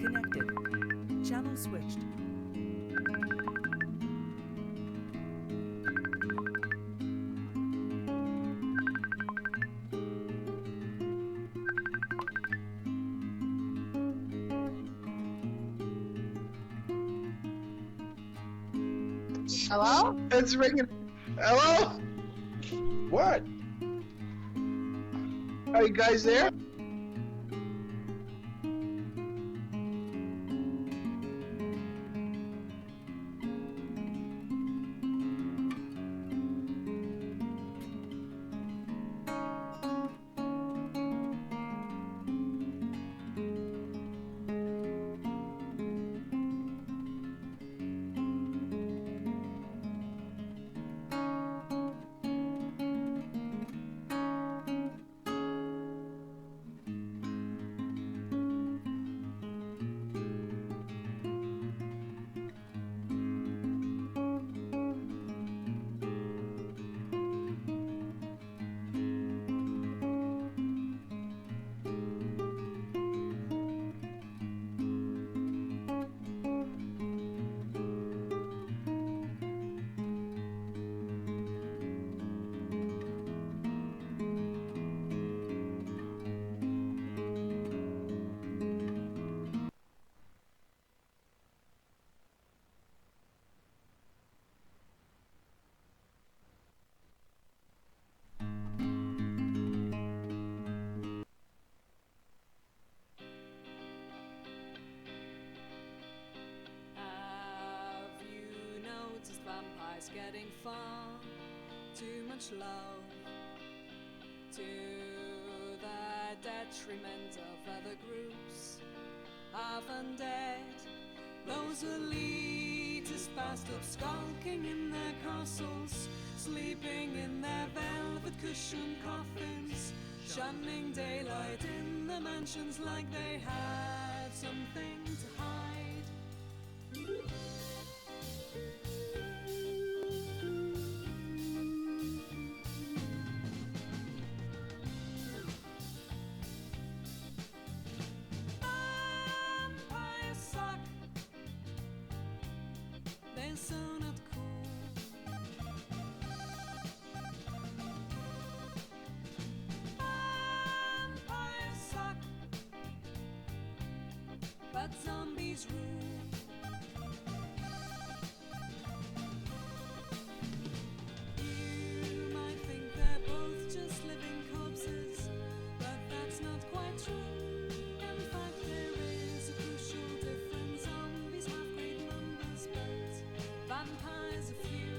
Connected. Channel switched. Hello? It's ringing. Hello? What? Are you guys there? Have you noticed vampires getting far too much love to the detriment of other groups of undead? Those elitists passed up skulking in their castles, sleeping in their velvet cushioned coffins, shunning daylight in the mansions like they had something to hide. Vampires suck. They're so not cool. Vampires suck, but zombies rule. You might think they're both just living corpses, but that's not quite true. In fact, there is a crucial difference. Zombies have great numbers, but vampires a few.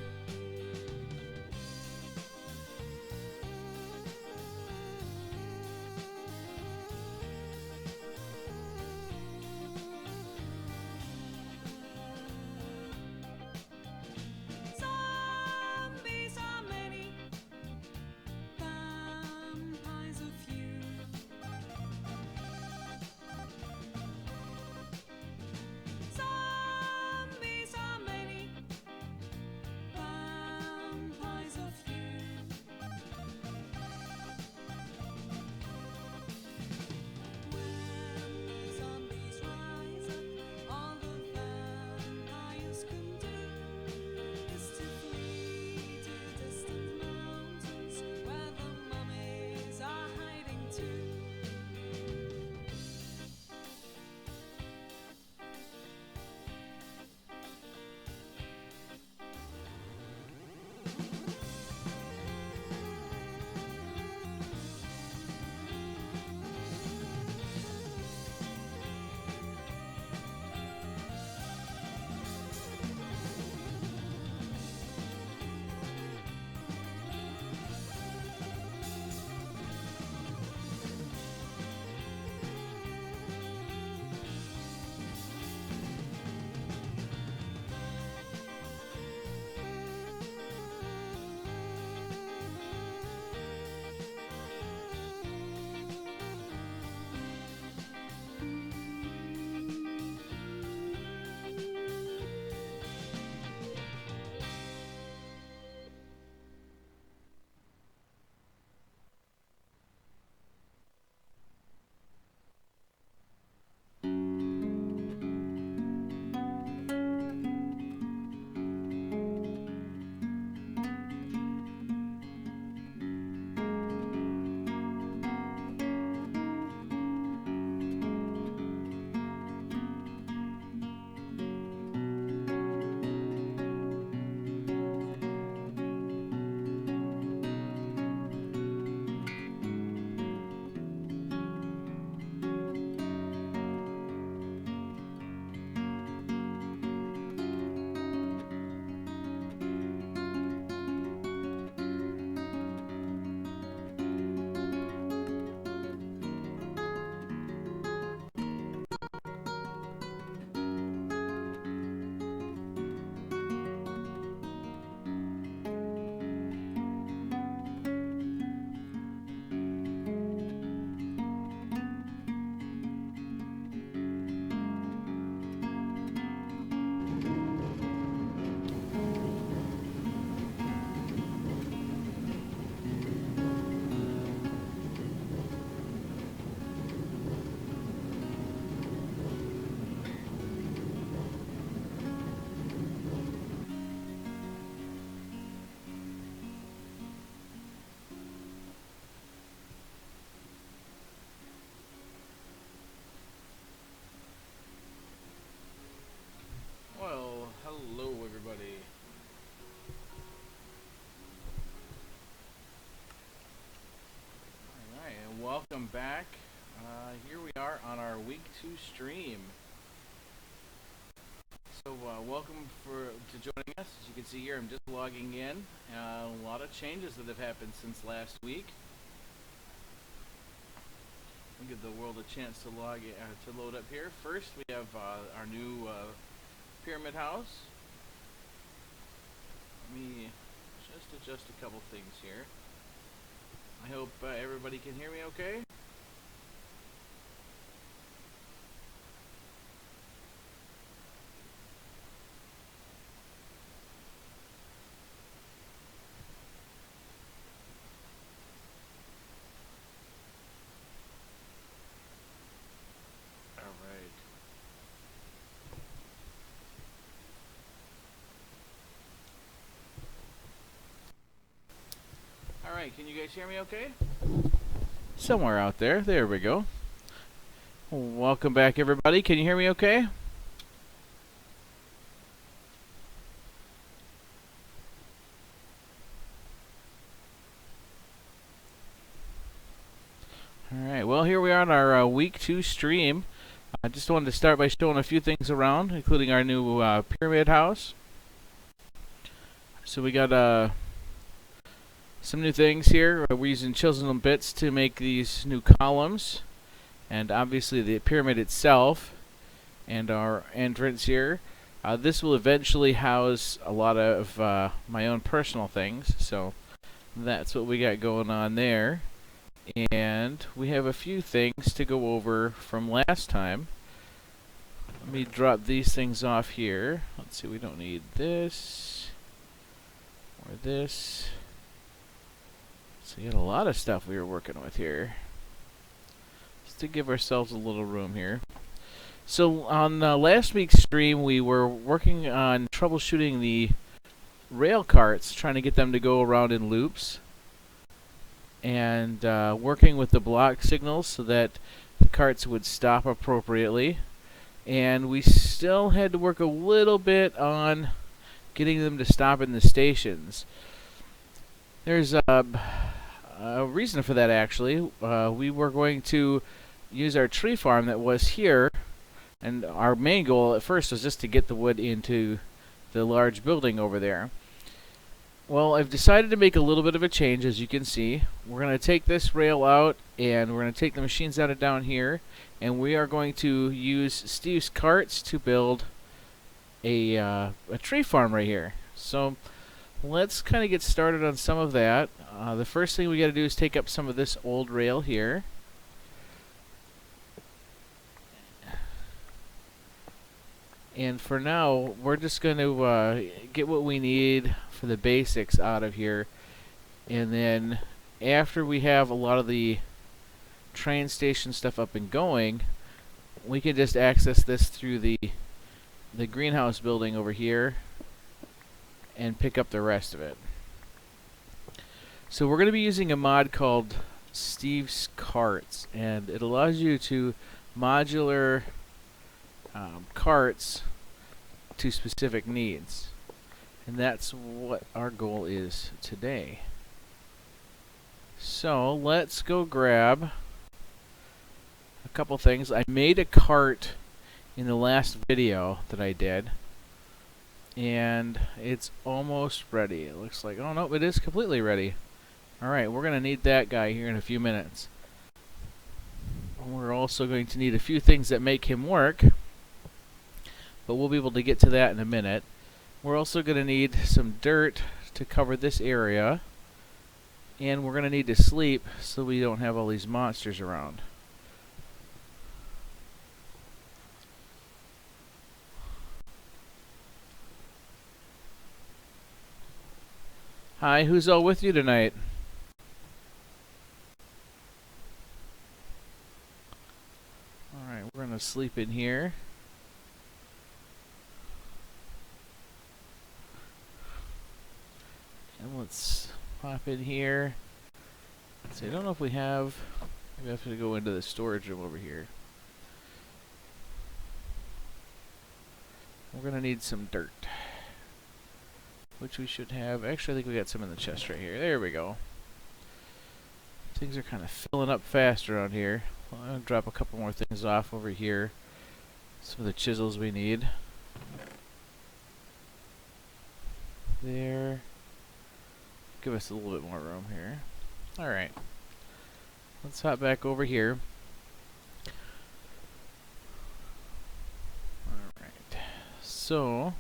back. Here we are on our week 2 stream. So welcome to joining us. As you can see here, I'm just logging in. A lot of changes that have happened since last week. We'll give the world a chance to load up here. First, we have our new pyramid house. Let me just adjust a couple things here. I hope everybody can hear me okay. Alright, can you guys hear me okay? Somewhere out there. There we go. Welcome back, everybody. Can you hear me okay? Alright, well, here we are on our week 2 stream. I just wanted to start by showing a few things around, including our new pyramid house. So we got some new things here. We're using chisel bits to make these new columns, and obviously the pyramid itself and our entrance here. This will eventually house a lot of my own personal things, so that's what we got going on there. And we have a few things to go over from last time. Let me drop these things off here. Let's see, we don't need this or this. So we got a lot of stuff we were working with here. Just to give ourselves a little room here. So on last week's stream, we were working on troubleshooting the rail carts, trying to get them to go around in loops, and working with the block signals so that the carts would stop appropriately. And we still had to work a little bit on getting them to stop in the stations. There's a reason for that, actually. We were going to use our tree farm that was here, and our main goal at first was just to get the wood into the large building over there. Well, I've decided to make a little bit of a change, as you can see. We're going to take this rail out, and we're going to take the machines out of down here, and we are going to use Steve's carts to build a tree farm right here. So let's kind of get started on some of that. The first thing we got to do is take up some of this old rail here. And for now, we're just going to get what we need for the basics out of here. And then after we have a lot of the train station stuff up and going, we can just access this through the greenhouse building over here and pick up the rest of it. So we're going to be using a mod called Steve's Carts, and it allows you to modular carts to specific needs, and that's what our goal is today. So let's go grab a couple things. I made a cart in the last video that I did, and it's almost ready. It looks like, oh no, it is completely ready. Alright, we're going to need that guy here in a few minutes. We're also going to need a few things that make him work, but we'll be able to get to that in a minute. We're also going to need some dirt to cover this area, and we're going to need to sleep so we don't have all these monsters around. Hi, who's all with you tonight? Alright, we're going to sleep in here. And let's pop in here. So I don't know if we have... Maybe I have to go into the storage room over here. We're going to need some dirt, which we should have. Actually, I think we got some in the chest right here. There we go. Things are kind of filling up fast around here. Well, I'm going to drop a couple more things off over here. Some of the chisels we need. There. Give us a little bit more room here. Alright. Let's hop back over here. Alright. So,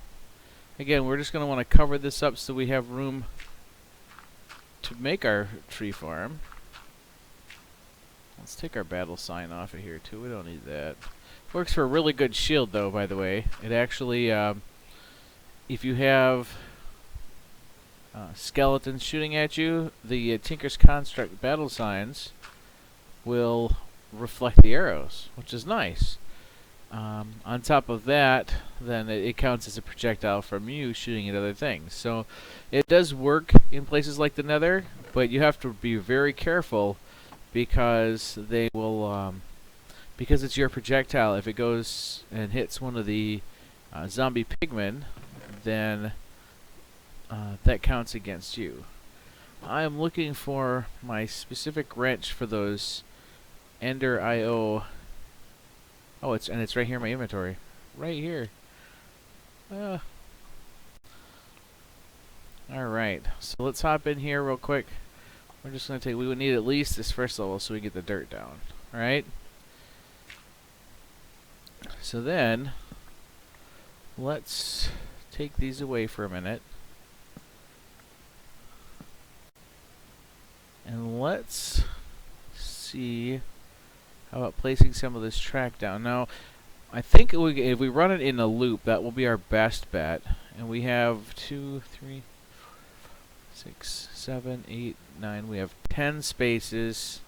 again, we're just going to want to cover this up so we have room to make our tree farm. Let's take our battle sign off of here too. We don't need that. Works for a really good shield though, by the way. It actually, if you have skeletons shooting at you, the Tinker's Construct battle signs will reflect the arrows, which is nice. On top of that, then it counts as a projectile from you shooting at other things. So it does work in places like the Nether, but you have to be very careful because they will, because it's your projectile. If it goes and hits one of the zombie pigmen, then that counts against you. I am looking for my specific wrench for those Ender IO. Oh, it's right here in my inventory, right here. All right, so let's hop in here real quick. We're just gonna take. We would need at least this first level so we get the dirt down. All right. So then, let's take these away for a minute. And let's see how about placing some of this track down. Now, I think if we run it in a loop, that will be our best bet. And we have 2, 3, 6, 7, 8, 9. We have 10 spaces.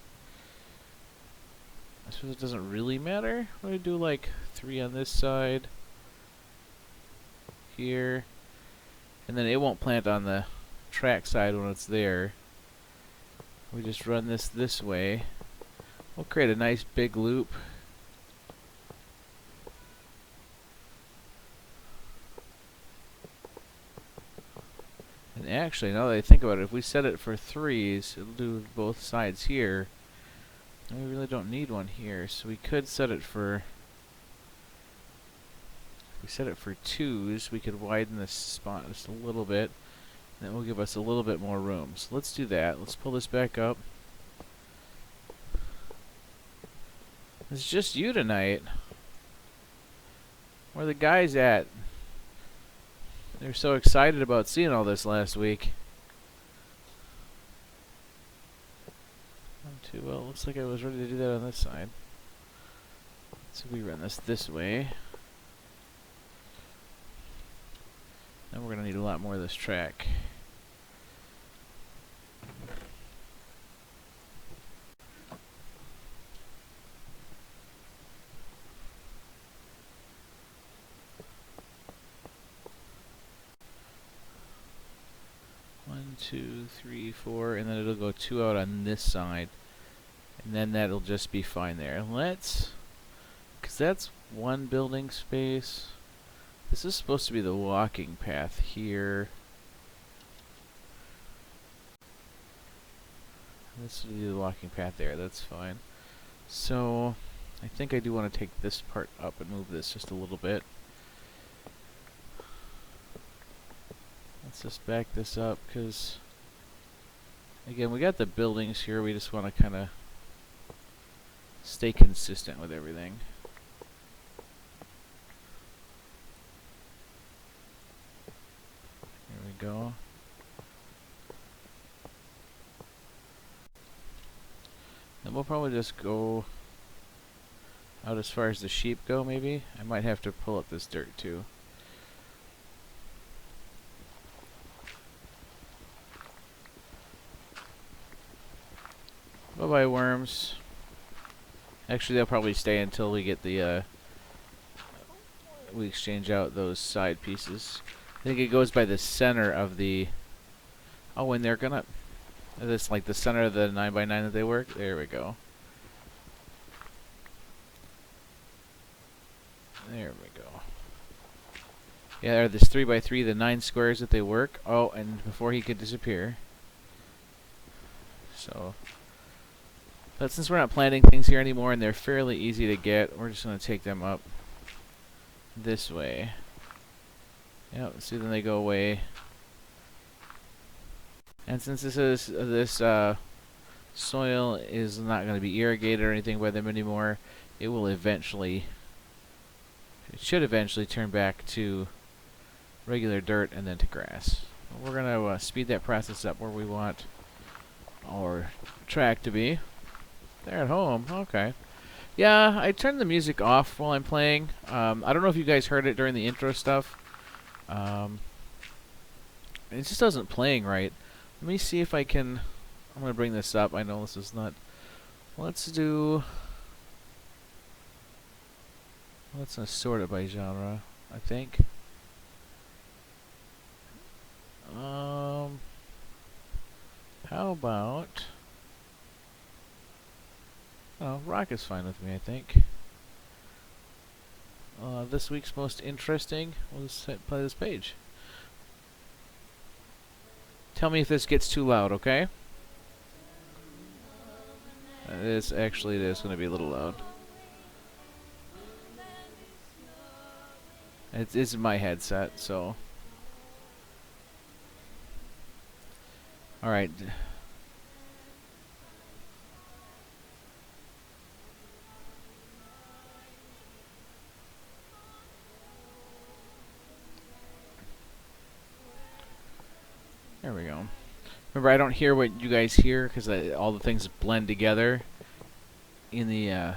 I suppose it doesn't really matter. What do I do? Like 3 on this side, here, and then it won't plant on the track side when it's there. We just run this way. We'll create a nice big loop. And actually, now that I think about it, if we set it for 3s, it'll do both sides here. And we really don't need one here, so we could set it for... If we set it for 2s, we could widen this spot just a little bit. And that will give us a little bit more room. So let's do that. Let's pull this back up. It's just you tonight. Where are the guys at? They're so excited about seeing all this last week. Well, it looks like I was ready to do that on this side. So we run this way. Then we're going to need a lot more of this track. One, 2, 3, 4, and then it'll go 2 out on this side. And then that'll just be fine there. Let's... because that's one building space. This is supposed to be the walking path here. This will be the walking path there. That's fine. So, I think I do want to take this part up and move this just a little bit. Let's just back this up, because... again, we got the buildings here. We just want to kind of stay consistent with everything. There we go. And we'll probably just go out as far as the sheep go, maybe. I might have to pull up this dirt too. Bye-bye, worms. Actually, they'll probably stay until we get the, we exchange out those side pieces. I think it goes by the center of the... oh, and they're gonna... this, like, the center of the 9x9 that they work? There we go. There we go. Yeah, there are this 3x3, the 9 squares that they work. Oh, and before he could disappear. So... But since we're not planting things here anymore and they're fairly easy to get, we're just going to take them up this way. Yep, see, then they go away. And since this soil is not going to be irrigated or anything by them anymore, it should eventually turn back to regular dirt and then to grass. We're going to speed that process up where we want our track to be. They're at home. Okay. Yeah, I turned the music off while I'm playing. I don't know if you guys heard it during the intro stuff. It just doesn't playing right. Let me see if I can... I'm going to bring this up. I know this is not... Let's sort it by genre, I think. How about... Oh, rock is fine with me, I think. This week's most interesting. We'll just play this page. Tell me if this gets too loud, okay? It is going to be a little loud. It's my headset, so... Alright. There we go. Remember, I don't hear what you guys hear because all the things blend together in the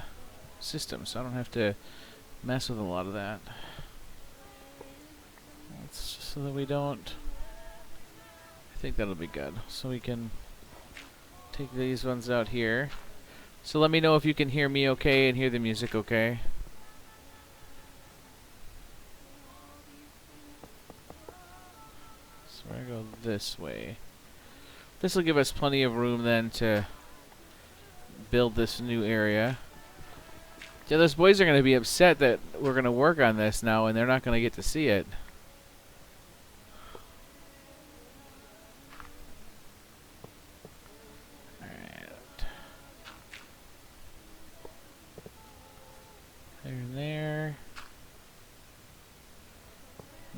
system, so I don't have to mess with a lot of that. That's just so that we don't... I think that'll be good. So we can take these ones out here. So let me know if you can hear me okay and hear the music okay. So we're gonna go this way. This will give us plenty of room then to build this new area. Yeah, those boys are going to be upset that we're going to work on this now and they're not going to get to see it. Alright. There.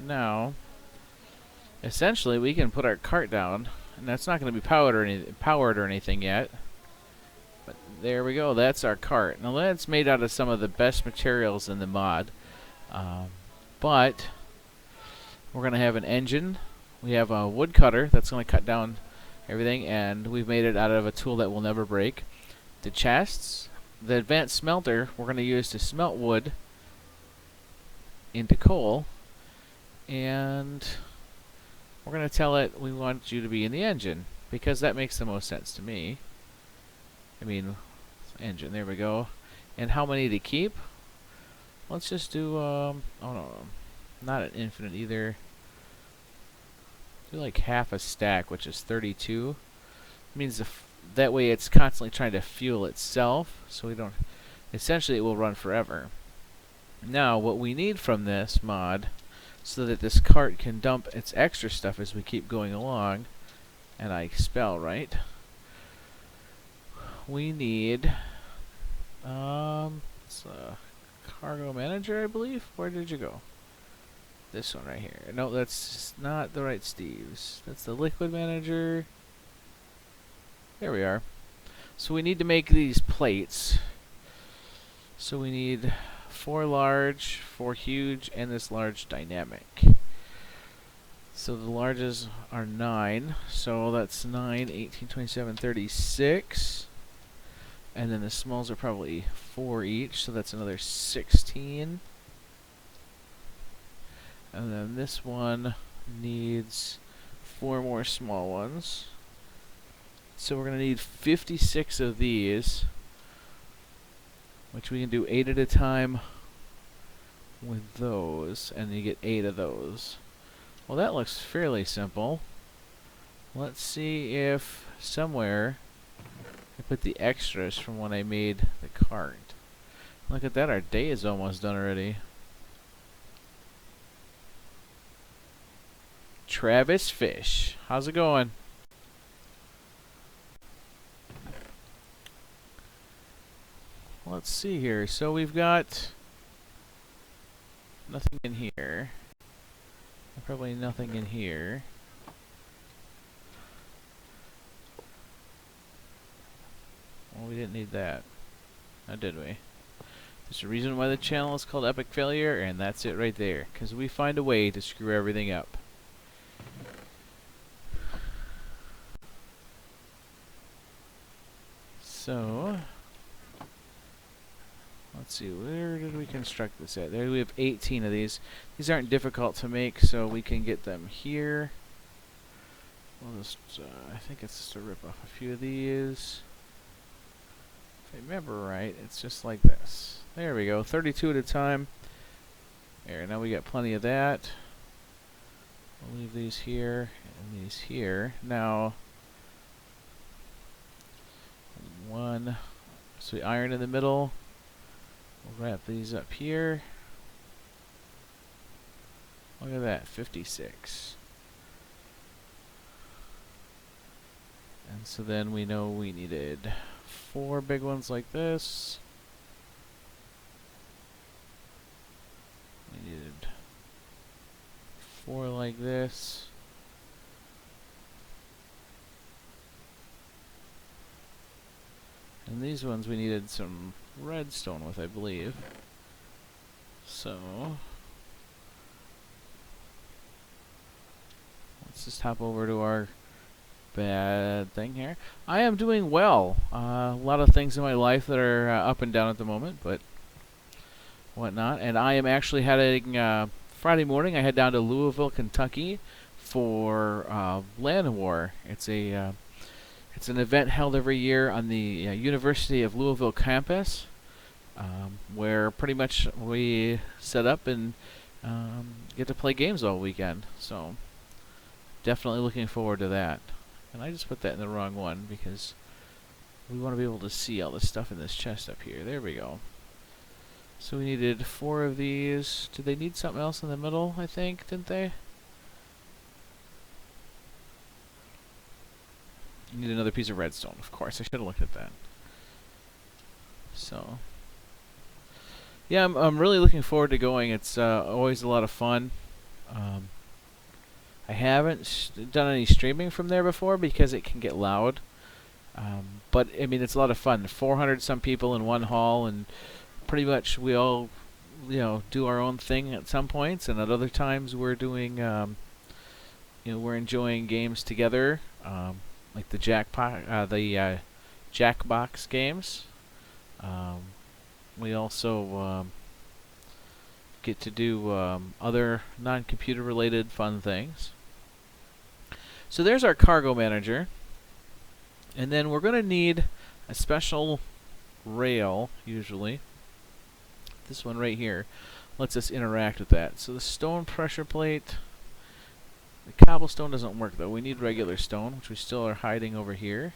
Now, essentially we can put our cart down. And that's not going to be powered or anything yet. But there we go. That's our cart. Now that's made out of some of the best materials in the mod. But we're going to have an engine. We have a wood cutter that's going to cut down everything. And we've made it out of a tool that will never break. The chests. The advanced smelter we're going to use to smelt wood into coal. And... we're going to tell it we want you to be in the engine, because that makes the most sense to me. I mean, engine, there we go. And how many to keep? Let's just do, oh no, not an infinite either. Do like half a stack, which is 32. It means that way it's constantly trying to fuel itself, so we don't, essentially it will run forever. Now, what we need from this mod, so that this cart can dump its extra stuff as we keep going along, and I spell right, we need it's a cargo manager, I believe. Where did you go? This one right here. No, that's not the right Steve's. That's the liquid manager. There we are. So we need to make these plates. So we need 4 large, 4 huge, and this large dynamic. So the larges are 9. So that's 9, 18, 27, 36. And then the smalls are probably 4 each, so that's another 16. And then this one needs 4 more small ones. So we're going to need 56 of these, which we can do 8 at a time with those, and you get 8 of those. Well, that looks fairly simple. Let's see if somewhere I put the extras from when I made the cart. Look at that, our day is almost done already. Travis Fish, how's it going? let's see here. So we've got nothing in here. Probably nothing in here. Well, we didn't need that. Now, did we? There's a reason why the channel is called Epic Failure, and that's it right there. Because we find a way to screw everything up. So, let's see, where did we construct this at? There we have 18 of these. These aren't difficult to make, so we can get them here. We'll just, I think it's just to rip off a few of these. If I remember right, it's just like this. There we go, 32 at a time. There, now we got plenty of that. We'll leave these here and these here. Now, one, so we iron in the middle. We'll wrap these up here. Look at that, 56. And so then we know we needed 4 big ones like this. We needed 4 like this. And these ones we needed some redstone with, I believe. So let's just hop over to our bad thing here. I am doing well. A lot of things in my life that are up and down at the moment, but whatnot. And I am actually heading Friday morning. I head down to Louisville, Kentucky, for Land War. It's a it's an event held every year on the University of Louisville campus, where pretty much we set up and get to play games all weekend. So definitely looking forward to that. And I just put that in the wrong one because we want to be able to see all the stuff in this chest up here. There we go. So we needed 4 of these. Did they need something else in the middle, I think? Didn't they? Need another piece of redstone, of course. I should have looked at that. So, yeah, I'm really looking forward to going. It's always a lot of fun. I haven't done any streaming from there before because it can get loud. But I mean, it's a lot of fun. 400 some people in one hall, and pretty much we all, do our own thing at some points, and at other times we're doing, we're enjoying games together. Like the Jackbox games. We also get to do other non-computer related fun things. So there's our cargo manager, and then we're going to need a special rail, usually. This one right here lets us interact with that. So the stone pressure plate. The cobblestone doesn't work though. We need regular stone, which we still are hiding over here.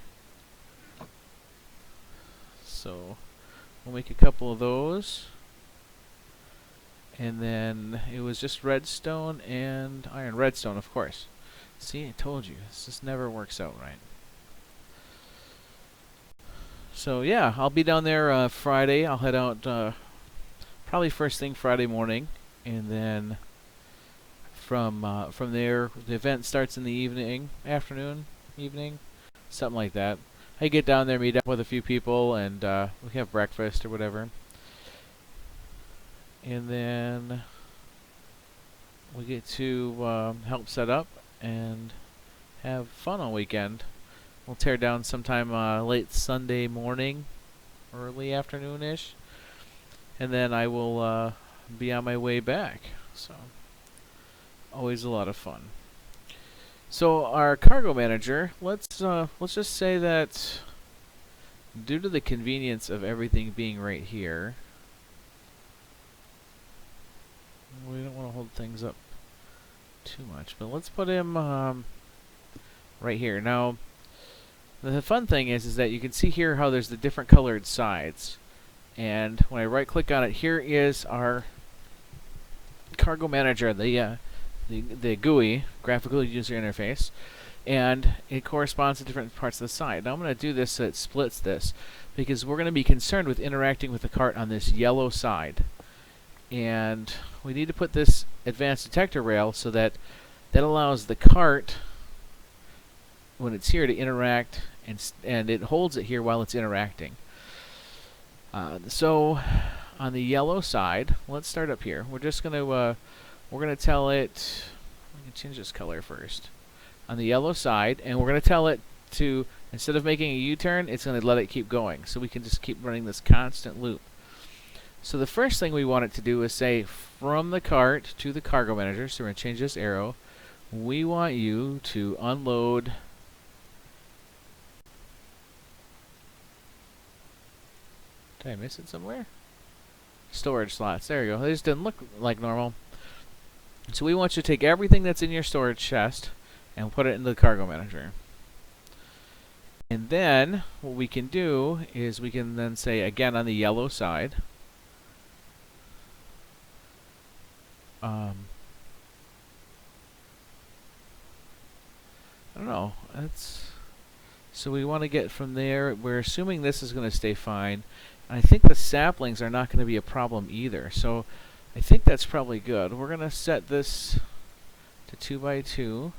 So we'll make a couple of those. And then it was just redstone and iron. Redstone, of course. See, I told you. This just never works out right. So yeah, I'll be down there Friday. I'll head out probably first thing Friday morning, and then from there, the event starts in the afternoon, something like that. I get down there, meet up with a few people, and we have breakfast or whatever. And then we get to help set up and have fun all weekend. We'll tear down sometime late Sunday morning, early afternoon-ish, and then I will be on my way back. So always a lot of fun. So our cargo manager, let's just say that due to the convenience of everything being right here, we don't want to hold things up too much, but let's put him right here. Now, the fun thing is that you can see here how there's the different colored sides, and when I right click on it, here is our cargo manager, the GUI, graphical user interface, and it corresponds to different parts of the side. Now I'm going to do this so it splits this, because we're going to be concerned with interacting with the cart on this yellow side. And we need to put this advanced detector rail so that allows the cart, when it's here, to interact, and it holds it here while it's interacting. So on the yellow side, let's start up here. We're just going to we're going to tell it, we can change this color first. On the yellow side, and we're going to tell it to, instead of making a U-turn, it's going to let it keep going. So we can just keep running this constant loop. So the first thing we want it to do is say, from the cart to the cargo manager, so we're going to change this arrow, we want you to unload Did I miss it somewhere? Storage slots. There you go. They just didn't look like normal. So we want you to take everything that's in your storage chest and put it into the cargo manager. And then what we can do is we can then say, again on the yellow side, I don't know. So we want to get from there. We're assuming this is going to stay fine. I think the saplings are not going to be a problem either. So I think that's probably good. We're going to set this to 2 by 2.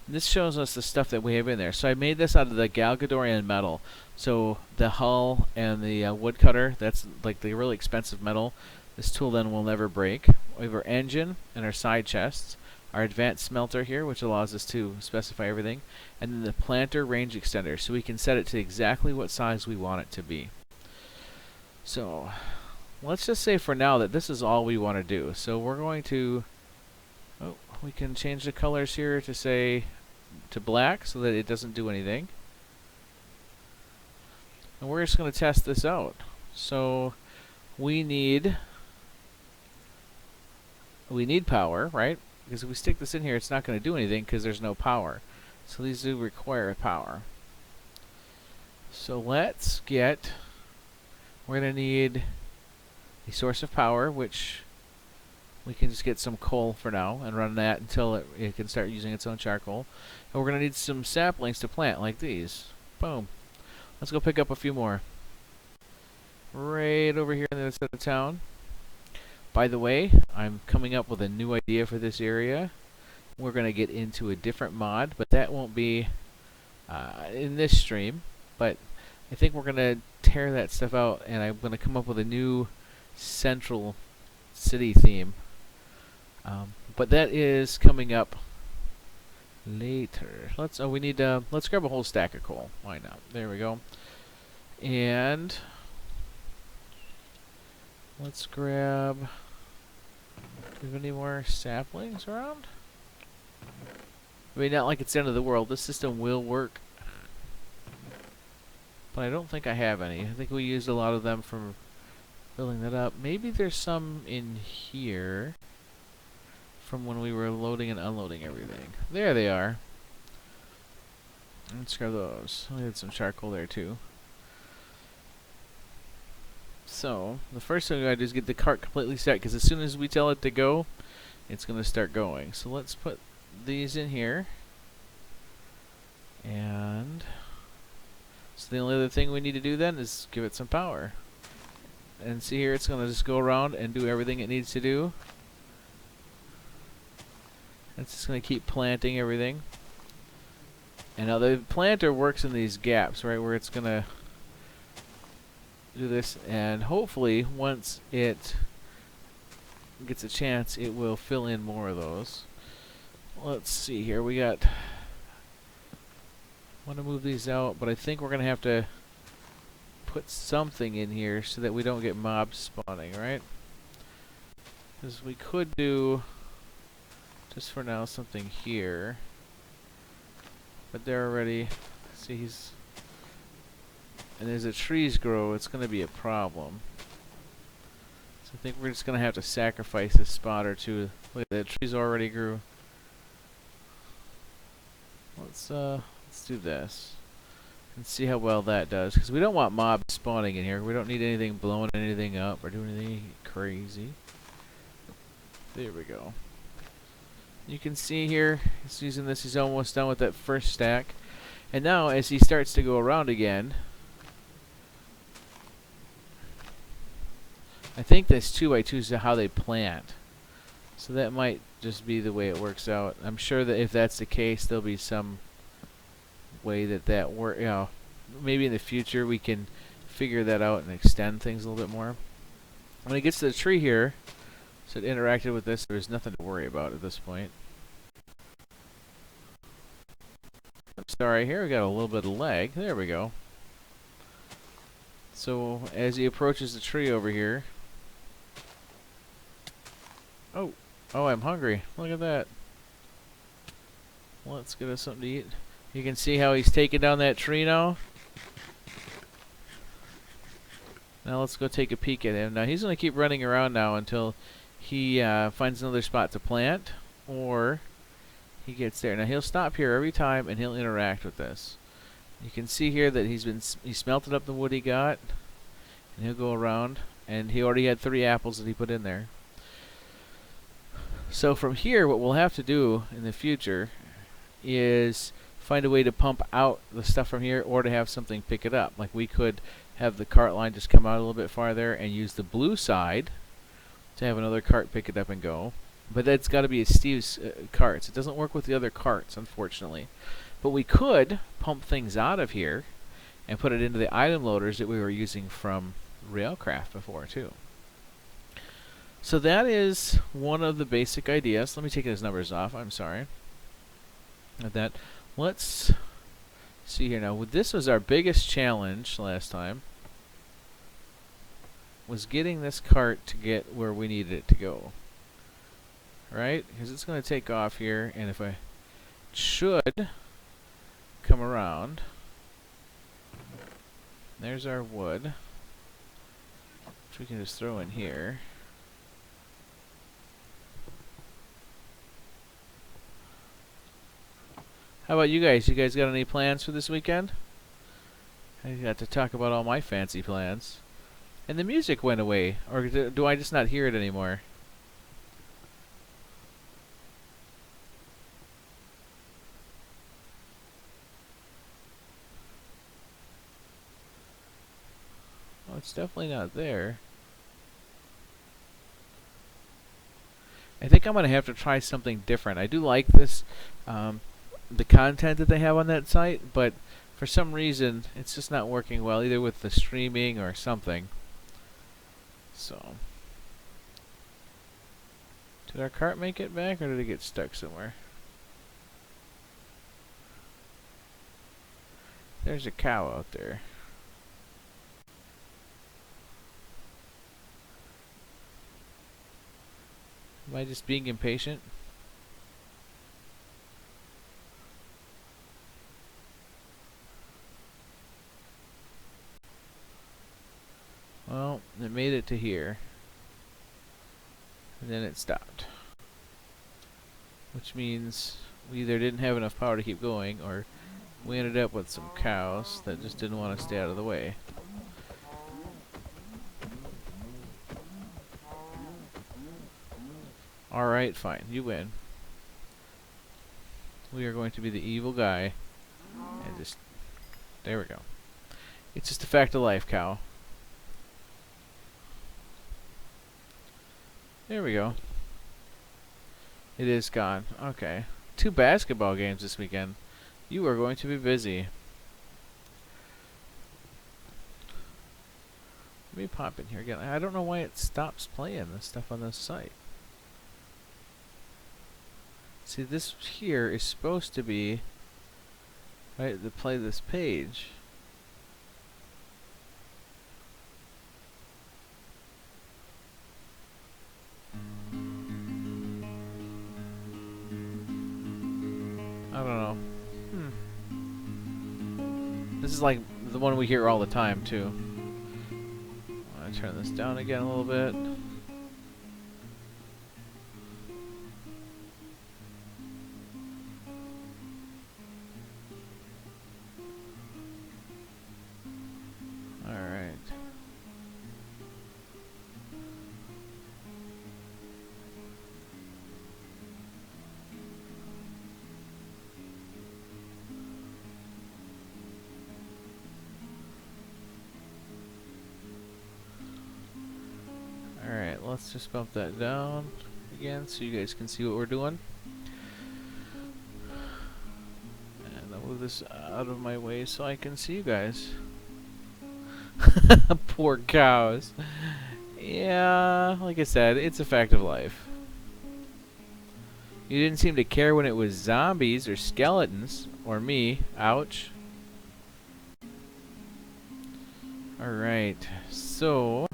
This shows us the stuff that we have in there. So I made this out of the Galgadorian metal. So the hull and the woodcutter, that's like the really expensive metal. This tool then will never break. We have our engine and our side chests. Our advanced smelter here, which allows us to specify everything. And then the planter range extender, so we can set it to exactly what size we want it to be. So let's just say for now that this is all we want to do. So we're going to, we can change the colors here to say to black so that it doesn't do anything. And we're just going to test this out. So we need power, right? Because if we stick this in here, it's not going to do anything because there's no power. So these do require power. So let's get, we're going to need a source of power, which we can just get some coal for now and run that until it can start using its own charcoal. And we're going to need some saplings to plant like these. Boom. Let's go pick up a few more. Right over here on the other side of town. By the way, I'm coming up with a new idea for this area. We're going to get into a different mod, but that won't be in this stream. But I think we're going to tear that stuff out, and I'm going to come up with a new central city theme. But that is coming up later. Let's grab a whole stack of coal. Why not? There we go. And let's grab, do we have any more saplings around? I mean, not like it's the end of the world. This system will work. But I don't think I have any. I think we used a lot of them from filling that up. Maybe there's some in here from when we were loading and unloading everything. There they are. Let's grab those. We had some charcoal there too. So, the first thing we gotta do is get the cart completely set, because as soon as we tell it to go, it's gonna start going. So let's put these in here. And so the only other thing we need to do then is give it some power. And see here, it's gonna just go around and do everything it needs to do. It's just gonna keep planting everything. And now the planter works in these gaps, right, where it's gonna do this, and hopefully once it gets a chance it will fill in more of those. Let's see here, we got, want to move these out, but I think we're gonna have to put something in here so that we don't get mobs spawning, right? Because we could do just for now something here, but they're already, see, he's, and as the trees grow, it's going to be a problem. So I think we're just going to have to sacrifice a spot or two. Look, the trees already grew. Let's do this and see how well that does, because we don't want mobs spawning in here. We don't need anything blowing anything up or doing anything crazy. There we go. You can see here, he's using this, he's almost done with that first stack. And now, as he starts to go around again, I think this 2x2 is how they plant. So that might just be the way it works out. I'm sure that if that's the case, there'll be some way that works. You know, maybe in the future we can figure that out and extend things a little bit more. When it gets to the tree here, so it interacted with this, there's nothing to worry about at this point. I'm sorry, here we got a little bit of lag. There we go. So as he approaches the tree over here, oh, I'm hungry. Look at that. Let's get us something to eat. You can see how he's taking down that tree now. Now let's go take a peek at him. Now he's going to keep running around now until he finds another spot to plant, or he gets there. Now he'll stop here every time and he'll interact with this. You can see here that he smelted up the wood he got, and he'll go around, and he already had 3 apples that he put in there. So from here, what we'll have to do in the future is find a way to pump out the stuff from here, or to have something pick it up. Like we could have the cart line just come out a little bit farther and use the blue side to have another cart pick it up and go. But that's got to be Steve's carts. It doesn't work with the other carts, unfortunately. But we could pump things out of here and put it into the item loaders that we were using from Railcraft before, too. So that is one of the basic ideas. Let me take those numbers off. I'm sorry. At that. Let's see here now. This was our biggest challenge last time, was getting this cart to get where we needed it to go. Right? Because it's going to take off here, and if I should come around, there's our wood, which we can just throw in here. How about you guys? You guys got any plans for this weekend? I got to talk about all my fancy plans. And the music went away. Or do I just not hear it anymore? Oh, it's definitely not there. I think I'm going to have to try something different. I do like this, the content that they have on that site, but for some reason it's just not working well, either with the streaming or something. So, did our cart make it back, or did it get stuck somewhere? There's a cow out there. Am I just being impatient? Well, it made it to here, and then it stopped. Which means we either didn't have enough power to keep going, or we ended up with some cows that just didn't want to stay out of the way. Alright, fine. You win. We are going to be the evil guy. And just... there we go. It's just a fact of life, cow. There we go. It is gone. Okay. 2 basketball games this weekend. You are going to be busy. Let me pop in here again. I don't know why it stops playing this stuff on this site. See, this here is supposed to be right to play this page. I don't know. This is like the one we hear all the time, too. I'm gonna turn this down again a little bit. Alright. let's just bump that down again so you guys can see what we're doing. And I'll move this out of my way so I can see you guys. Poor cows. Yeah, like I said, it's a fact of life. You didn't seem to care when it was zombies or skeletons or me. Ouch. Alright, so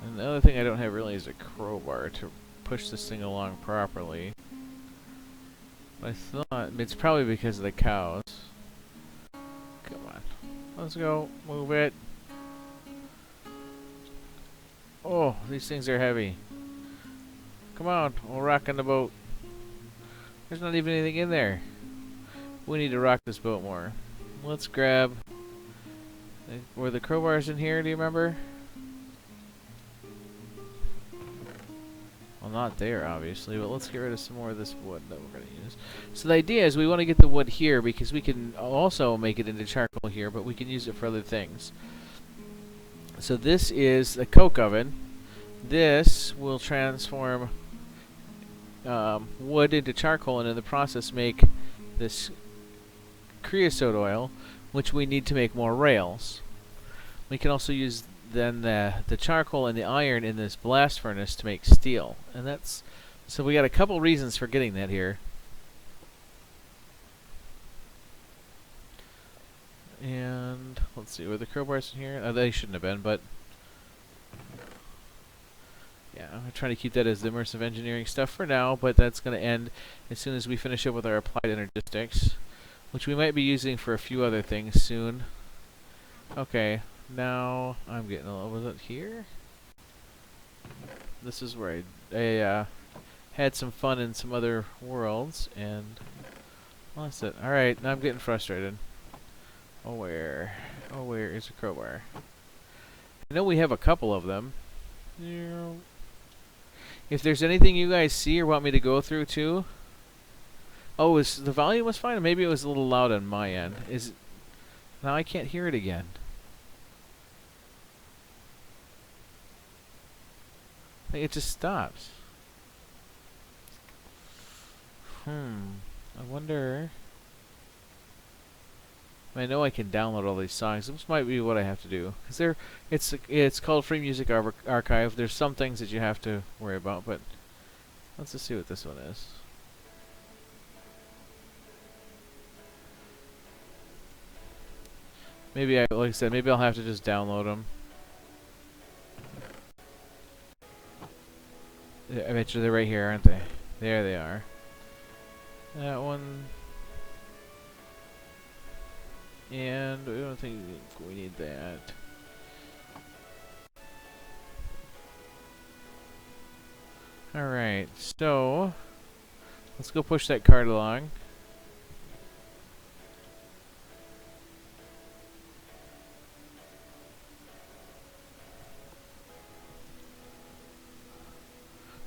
another thing I don't have really is a crowbar to push this thing along properly. I thought it's probably because of the cows. Come on. Let's go. Move it. Oh, these things are heavy. Come on, we'll rock on the boat. There's not even anything in there. We need to rock this boat more. Let's grab... Were the crowbars in here, do you remember? Well, not there, obviously, but let's get rid of some more of this wood that we're going to use. So the idea is we want to get the wood here because we can also make it into charcoal here, but we can use it for other things. So this is a coke oven. This will transform wood into charcoal and in the process make this creosote oil, which we need to make more rails. We can also use then the charcoal and the iron in this blast furnace to make steel. And that's, so we got a couple reasons for getting that here. And let's see, were the crowbars in here? Oh, they shouldn't have been, but yeah, I'm trying to keep that as the immersive engineering stuff for now, but that's going to end as soon as we finish up with our applied energistics, which we might be using for a few other things soon. Okay, now I'm getting a little... Was it here? This is where I had some fun in some other worlds, and lost it. Alright, now I'm getting frustrated. Oh, where is a crowbar? I know we have a couple of them. If there's anything you guys see or want me to go through too. Oh, the volume was fine? Maybe it was a little loud on my end. Now I can't hear it again. Like it just stops. I wonder... I know I can download all these songs. This might be what I have to do, because it's called Free Music Archive. There's some things that you have to worry about, but let's just see what this one is. Maybe like I said, maybe I'll have to just download them. I bet you they're right here, aren't they? There they are. That one. And I don't think we need that. Alright, so let's go push that cart along.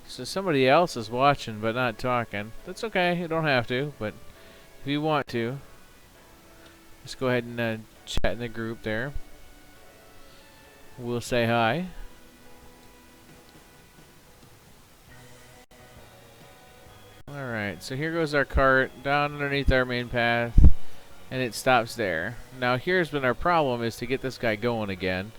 So somebody else is watching but not talking. That's okay, you don't have to, but if you want to, just go ahead and chat in the group there. We'll say hi. Alright, so here goes our cart down underneath our main path, and it stops there. Now here's been our problem, is to get this guy going again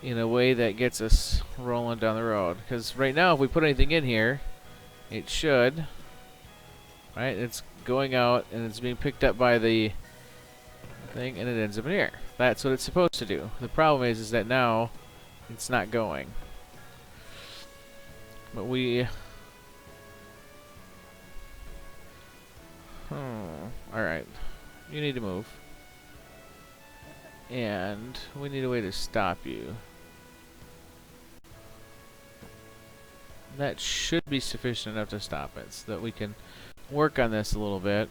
in a way that gets us rolling down the road. Because right now if we put anything in here, it should, right, it's going out and it's being picked up by the thing, and it ends up in here. That's what it's supposed to do. The problem is that now it's not going. But we... Alright. You need to move. And we need a way to stop you. That should be sufficient enough to stop it, so that we can work on this a little bit.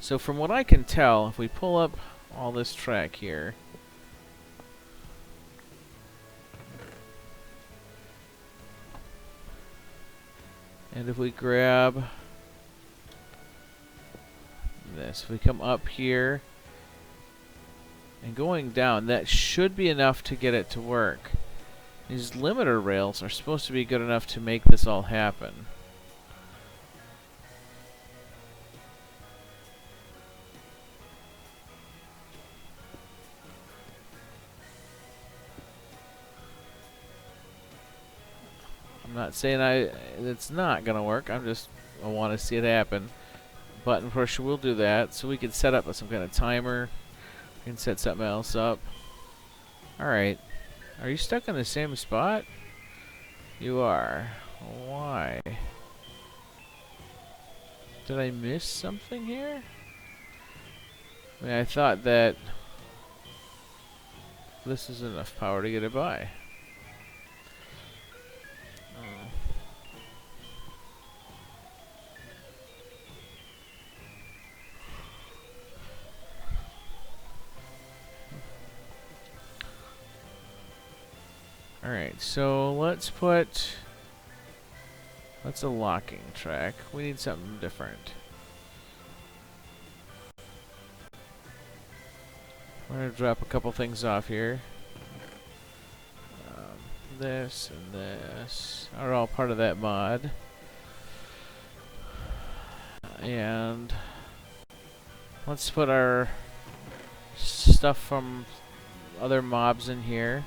So from what I can tell, if we pull up all this track here, and if we grab this, if we come up here, and going down. That should be enough to get it to work. These limiter rails are supposed to be good enough to make this all happen. I'm not saying it's not gonna work. I want to see it happen. Button pusher will do that, so we can set up some kind of timer. We can set something else up. Alright. Are you stuck in the same spot? You are. Why? Did I miss something here? I mean, I thought that this is enough power to get it by. Alright, so let's a locking track. We need something different. We're going to drop a couple things off here. This and this are all part of that mod. And let's put our stuff from other mobs in here.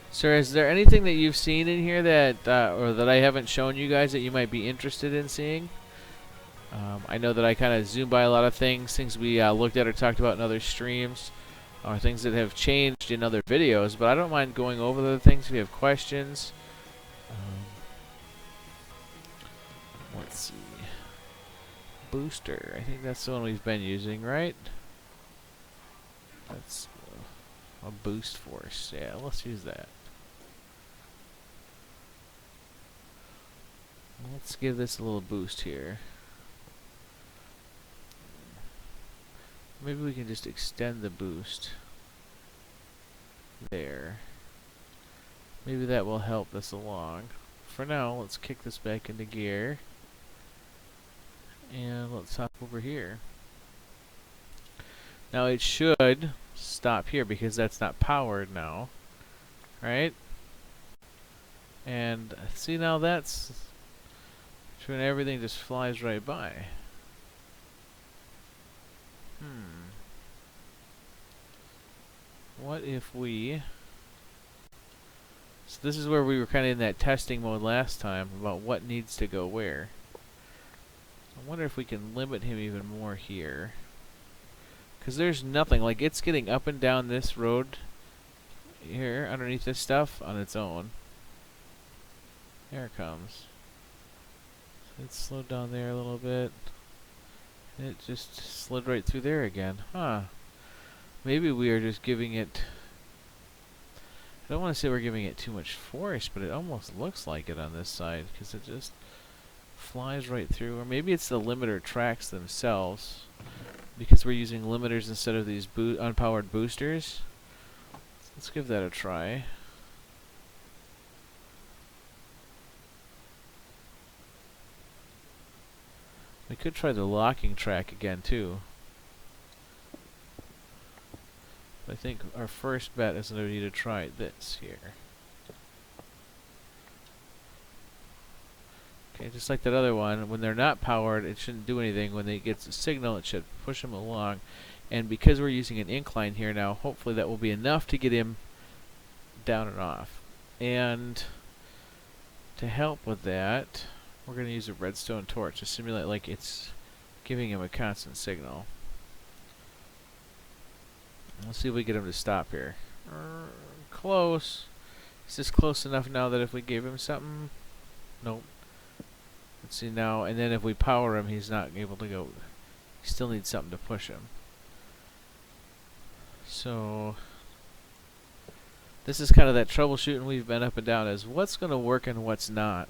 Sir, is there anything that you've seen in here that, or that I haven't shown you guys that you might be interested in seeing? I know that I kind of zoomed by a lot of things we looked at or talked about in other streams, or things that have changed in other videos, but I don't mind going over the things if you have questions. Let's see. Booster. I think that's the one we've been using, right? That's a boost force. Yeah, let's use that. Let's give this a little boost here. Maybe we can just extend the boost there. Maybe that will help this along. For now, let's kick this back into gear. And let's hop over here. Now it should stop here because that's not powered now. Right? And see, now that's when everything just flies right by. What if we... So this is where we were kind of in that testing mode last time about what needs to go where. I wonder if we can limit him even more here. Because there's nothing, like it's getting up and down this road here underneath this stuff on its own. There it comes. It slowed down there a little bit. It just slid right through there again. Huh. Maybe we are just giving it... I don't want to say we're giving it too much force, but it almost looks like it on this side, because it just flies right through. Or maybe it's the limiter tracks themselves, because we're using limiters instead of these unpowered boosters. Let's give that a try. We could try the locking track again too. But I think our first bet is that we need to try this here. Okay, just like that other one, when they're not powered, it shouldn't do anything. When it gets a signal, it should push them along. And because we're using an incline here now, hopefully that will be enough to get him down and off. And to help with that, we're going to use a redstone torch to simulate like it's giving him a constant signal. Let's see if we get him to stop here. Close. Is this close enough now that if we gave him something? Nope. Let's see now, and then if we power him, he's not able to go. He still needs something to push him. So this is kind of that troubleshooting we've been up and down, is what's going to work and what's not.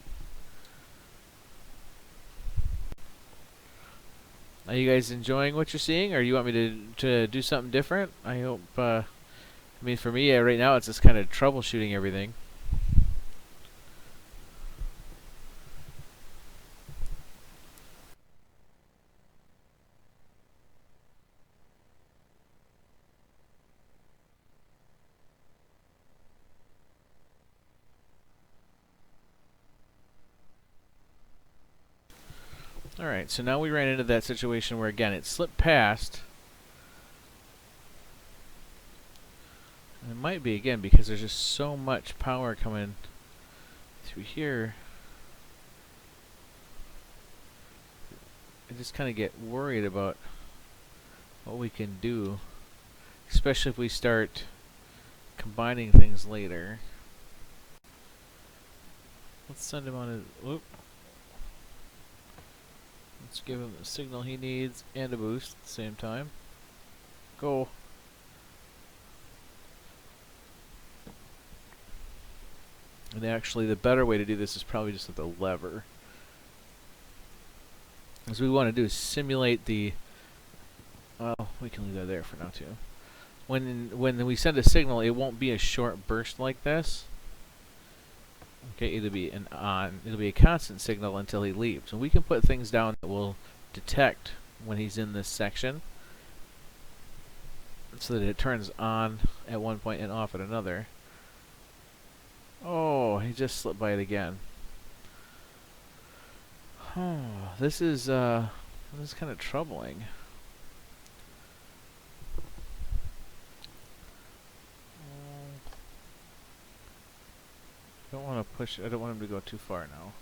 Are you guys enjoying what you're seeing, or you want me to do something different? I hope. I mean, for me, right now, it's just kind of troubleshooting everything. Alright, so now we ran into that situation where, again, it slipped past. And it might be, again, because there's just so much power coming through here. I just kind of get worried about what we can do, especially if we start combining things later. Let's send him on his... Whoop. Let's give him the signal he needs and a boost at the same time. Go. And actually, the better way to do this is probably just with a lever. What we want to do is simulate the... Well, we can leave that there for now too. When we send a signal, it won't be a short burst like this. Okay, it'll be a constant signal until he leaves. And we can put things down that will detect when he's in this section, so that it turns on at one point and off at another. Oh, he just slipped by it again. Oh, this is kind of troubling. I don't want to push. I don't want him to go too far now.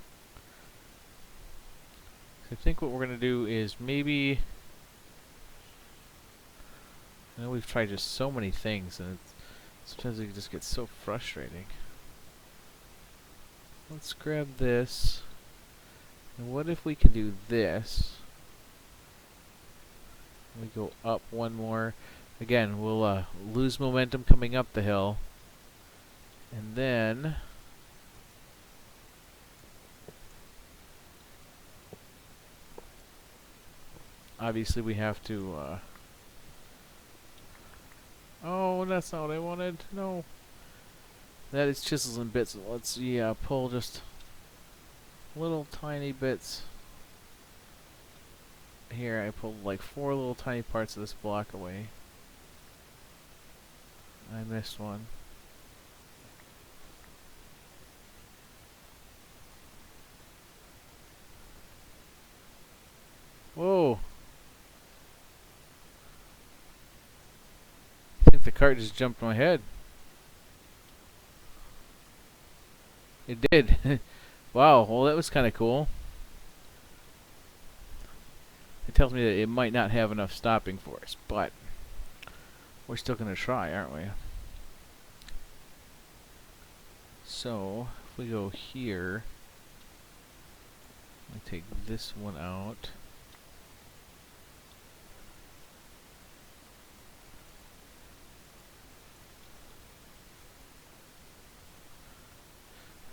I think what we're going to do is maybe... I know we've tried just so many things, and sometimes it just gets so frustrating. Let's grab this. And what if we can do this? We go up one more. Again, we'll lose momentum coming up the hill. And then... obviously we have to... oh, that's not what I wanted. No. That is chisels and bits. Let's pull just little tiny bits. Here, I pulled like 4 little tiny parts of this block away. I missed one. Whoa! I think the cart just jumped my head. It did. Wow, well that was kind of cool. It tells me that it might not have enough stopping force, but we're still going to try, aren't we? So, if we go here, I take this one out.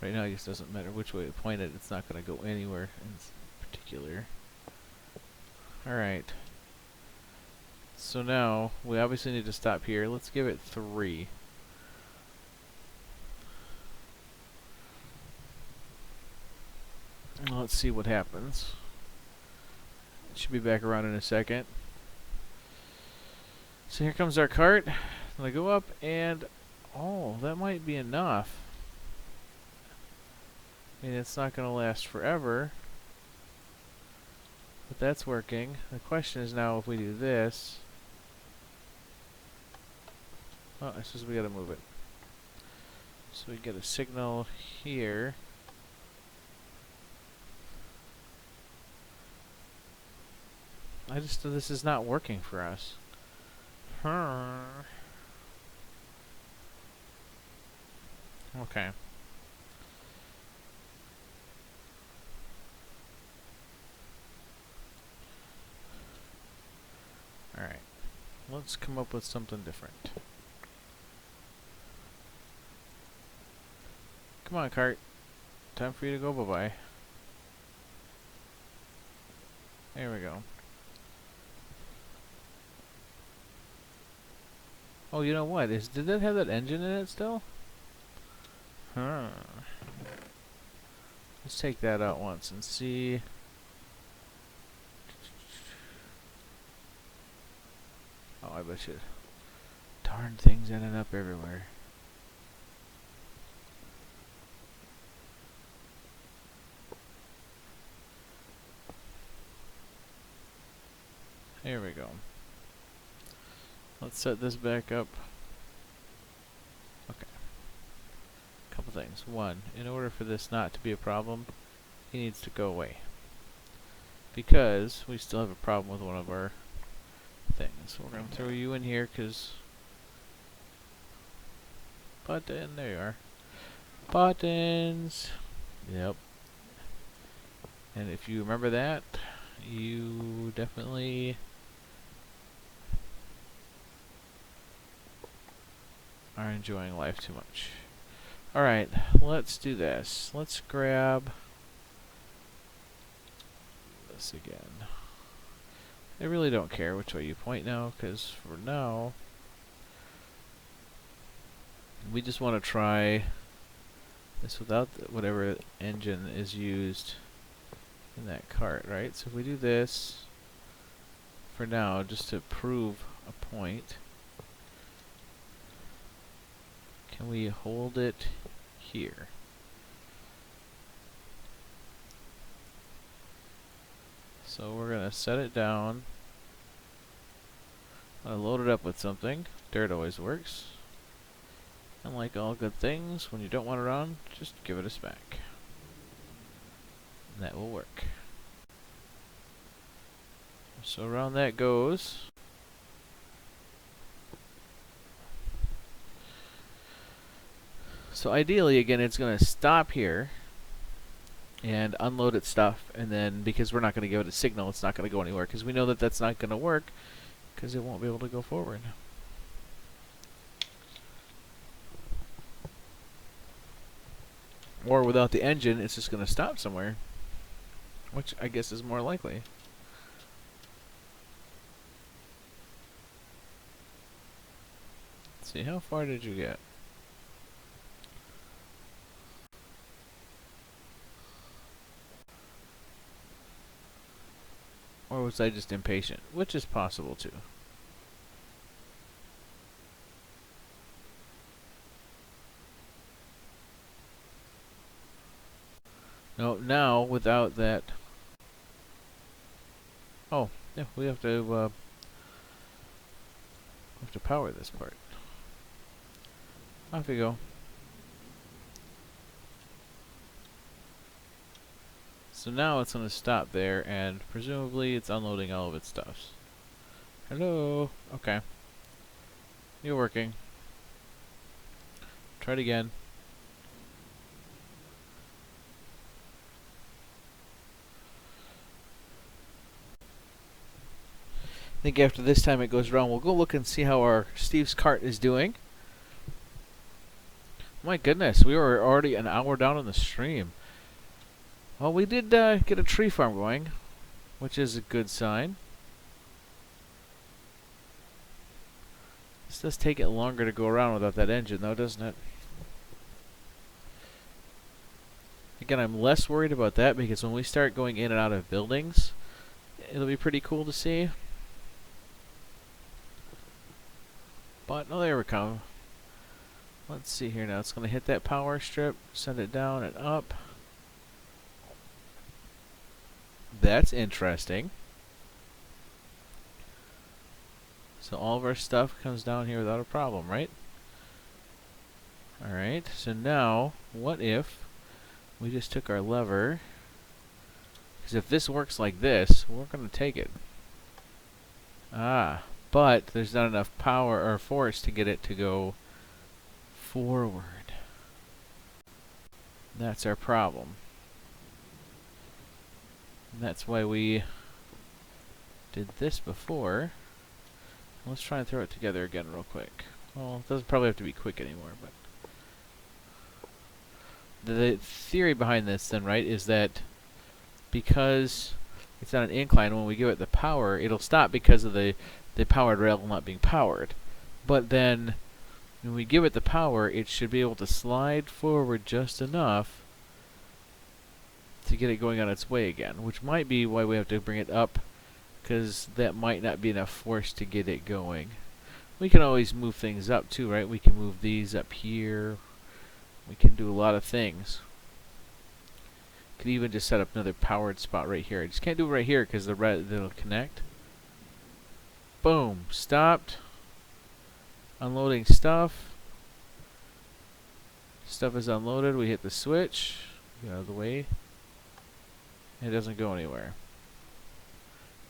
Right now, I guess it doesn't matter which way to point it. It's not going to go anywhere in particular. Alright. So now, we obviously need to stop here. Let's give it 3. Let's see what happens. It should be back around in a second. So here comes our cart. I go up and... oh, that might be enough. I mean, it's not going to last forever. But that's working. The question is now if we do this... oh, I suppose we got to move it. So we get a signal here. This is not working for us. Okay. Alright. Let's come up with something different. Come on, cart. Time for you to go bye-bye. There we go. Oh, you know what? Did that have that engine in it still? Huh. Let's take that out once and see. Oh, I bet you. Darn things ended up everywhere. Here we go. Let's set this back up. Okay. Couple things. One, in order for this not to be a problem, he needs to go away. Because we still have a problem with one of our things. So we're going to throw you in here because... Button, there you are. Buttons! Yep. And if you remember that, you definitely... are enjoying life too much. Alright, let's do this. Let's grab this again. I really don't care which way you point now, because for now we just want to try this without whatever engine is used in that cart, right? So if we do this for now, just to prove a point, can we hold it here? So we're going to set it down. Load it up with something. Dirt always works. And like all good things, when you don't want it on, just give it a smack. And that will work. So around that goes. So ideally, again, it's going to stop here and unload its stuff, and then because we're not going to give it a signal, it's not going to go anywhere, because we know that that's not going to work, because it won't be able to go forward. Or without the engine, it's just going to stop somewhere, which I guess is more likely. Let's see, how far did you get? Or was I just impatient? Which is possible too. No, now without that. Oh, yeah, we have to power this part. Off you go. So now it's going to stop there, and presumably it's unloading all of its stuffs. Hello? Okay. You're working. Try it again. I think after this time it goes around, we'll go look and see how our Steve's cart is doing. My goodness, we were already an hour down in the stream. Well, we did get a tree farm going, which is a good sign. This does take it longer to go around without that engine, though, doesn't it? Again, I'm less worried about that, because when we start going in and out of buildings, it'll be pretty cool to see. But, oh, there we go. Let's see here now. It's going to hit that power strip, send it down and up. That's interesting. So all of our stuff comes down here without a problem, right? Alright, so now, what if we just took our lever? Because if this works like this, we're going to take it. Ah, but there's not enough power or force to get it to go forward. That's our problem. And that's why we did this before. Let's try and throw it together again real quick. Well, it doesn't probably have to be quick anymore, but the theory behind this then, right, is that because it's on an incline, when we give it the power, it'll stop because of the powered rail not being powered. But then when we give it the power, it should be able to slide forward just enough to get it going on its way again, which might be why we have to bring it up, because that might not be enough force to get it going. We can always move things up too, right? We can move these up here. We can do a lot of things. Could even just set up another powered spot right here. I just can't do it right here because it'll connect. Boom, stopped. Unloading stuff. Stuff is unloaded. We hit the switch. Get out of the way. It doesn't go anywhere.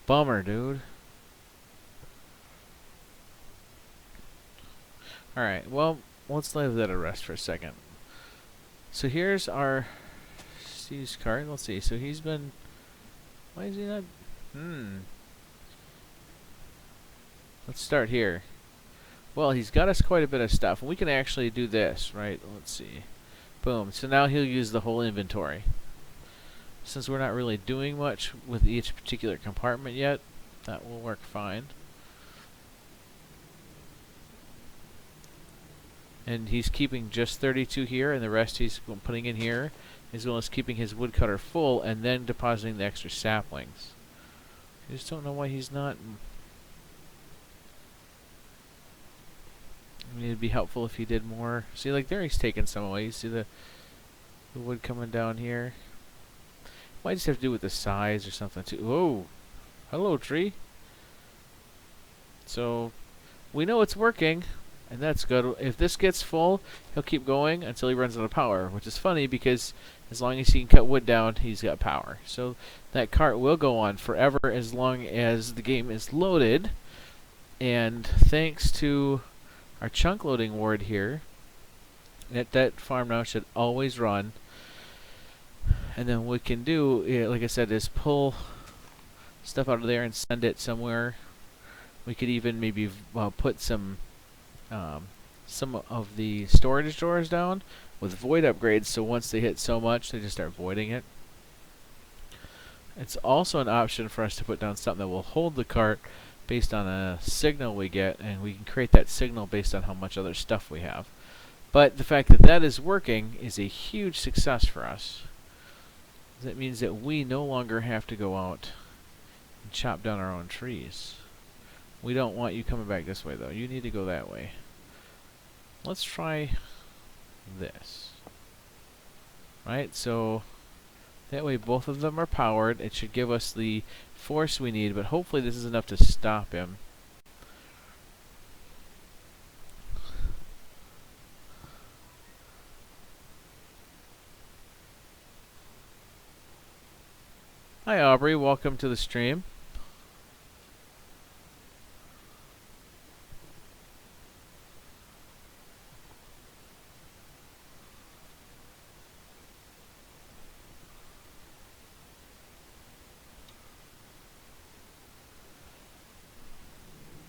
Bummer, dude. Alright, well, let's leave that at rest for a second. So here's our Steve's card. Let's see. So he's been... Why is he not... Let's start here. Well, he's got us quite a bit of stuff. And we can actually do this, right? Let's see. Boom. So now he'll use the whole inventory. Since we're not really doing much with each particular compartment yet, that will work fine. And he's keeping just 32 here, and the rest he's putting in here, as well as keeping his woodcutter full, and then depositing the extra saplings. I just don't know why he's not... I mean, it'd be helpful if he did more. See, like there he's taking some away. You see the wood coming down here? Might just have to do with the size or something too. Whoa! Hello, tree! So, we know it's working. And that's good. If this gets full, he'll keep going until he runs out of power, which is funny because as long as he can cut wood down, he's got power. So that cart will go on forever as long as the game is loaded. And thanks to our chunk loading ward here, that farm now should always run. And then what we can do, like I said, is pull stuff out of there and send it somewhere. We could even maybe put some of the storage doors down with void upgrades, so once they hit so much, they just start voiding it. It's also an option for us to put down something that will hold the cart based on a signal we get, and we can create that signal based on how much other stuff we have. But the fact that that is working is a huge success for us. That means that we no longer have to go out and chop down our own trees. We don't want you coming back this way, though. You need to go that way. Let's try this. Right, so that way both of them are powered. It should give us the force we need, but hopefully this is enough to stop him. Hi Aubrey, welcome to the stream.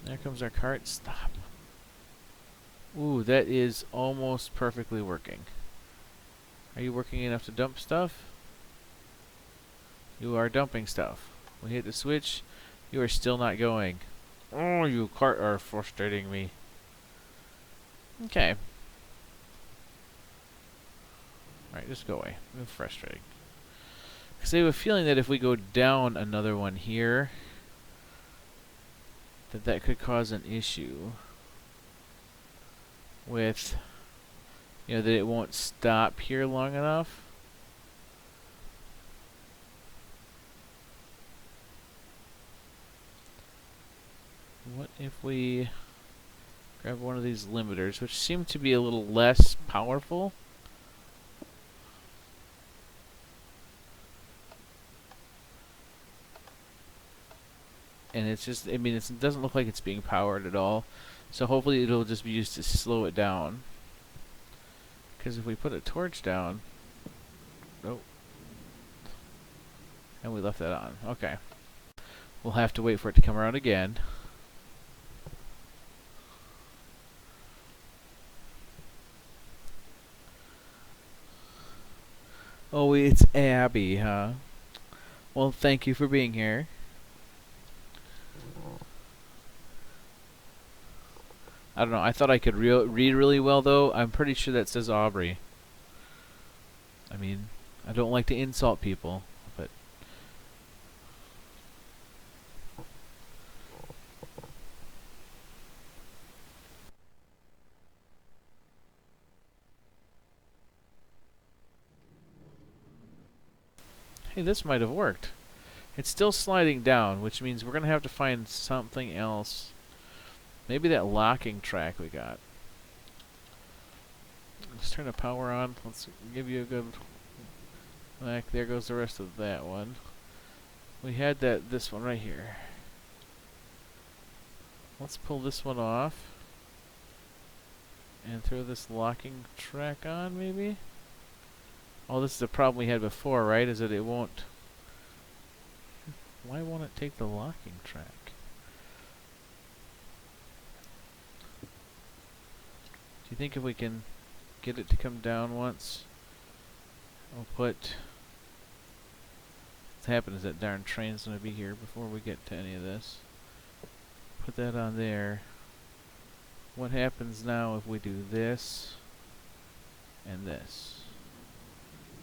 There comes our cart. Stop. Ooh, that is almost perfectly working. Are you working enough to dump stuff? You are dumping stuff. We hit the switch. You are still not going. Oh, you cart are frustrating me. Okay. Alright, just go away. You're frustrating. Because I have a feeling that if we go down another one here, that could cause an issue with, you know, that it won't stop here long enough. What if we grab one of these limiters, which seem to be a little less powerful? And it's just, I mean, it doesn't look like it's being powered at all. So hopefully it'll just be used to slow it down. Because if we put a torch down... Oh. And we left that on. Okay. We'll have to wait for it to come around again. Oh, it's Abby, huh? Well, thank you for being here. I don't know. I thought I could read really well, though. I'm pretty sure that says Aubrey. I mean, I don't like to insult people, but... Hey, this might have worked. It's still sliding down, which means we're going to have to find something else. Maybe that locking track we got. Let's turn the power on. Let's give you a good whack. There goes the rest of that one. We had this one right here. Let's pull this one off. And throw this locking track on, maybe? Oh, this is the problem we had before, right? Is that it won't... Why won't it take the locking track? Do you think if we can get it to come down once, we'll put... What's happened is that darn train's gonna be here before we get to any of this. Put that on there. What happens now if we do this and this?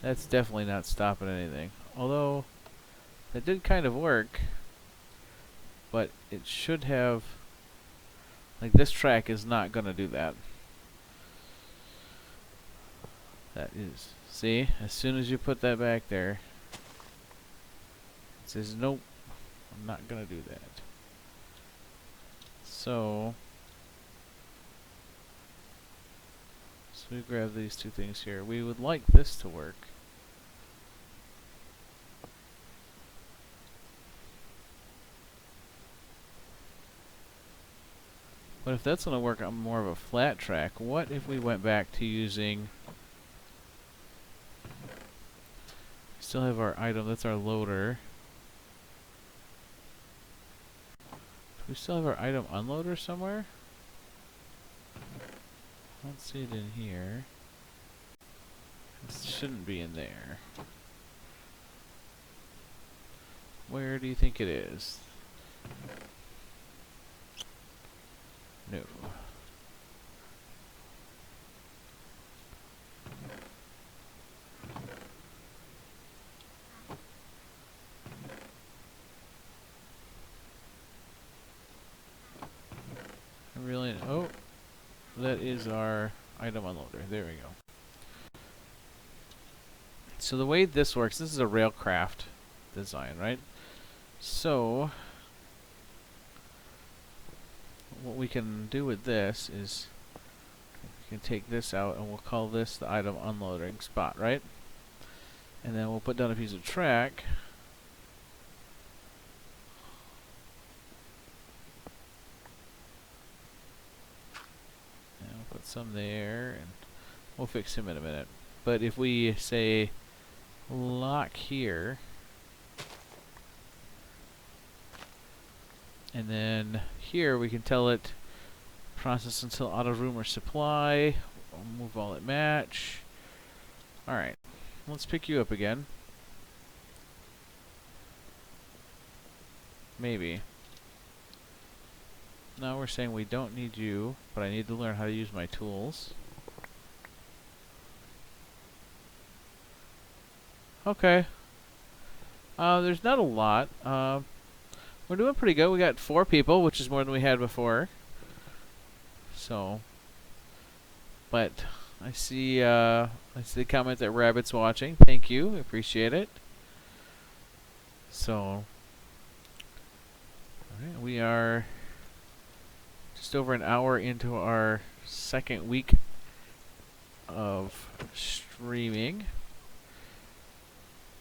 That's definitely not stopping anything. Although, that did kind of work. But it should have... Like, this track is not going to do that. That is... See? As soon as you put that back there, it says, nope, I'm not going to do that. So we grab these two things here. We would like this to work. But if that's going to work on more of a flat track, what if we went back to using... Still have our item, that's our loader. Do we still have our item unloader somewhere? I don't see it in here. It shouldn't be in there. Where do you think it is? No. Really? Oh, that is our item unloader. There we go. So the way this works, this is a railcraft design, right? So what we can do with this is we can take this out and we'll call this the item unloading spot, right? And then we'll put down a piece of track. And we'll put some there and we'll fix him in a minute. But if we say lock here, and then here we can tell it process until out of room or supply. We'll move all at match. Alright, let's pick you up again. Maybe. Now we're saying we don't need you, but I need to learn how to use my tools. Okay. There's not a lot. We're doing pretty good. We got 4 people, which is more than we had before. So, but I see the comment that Rabbit's watching. Thank you, appreciate it. So, alright, we are just over an hour into our second week of streaming.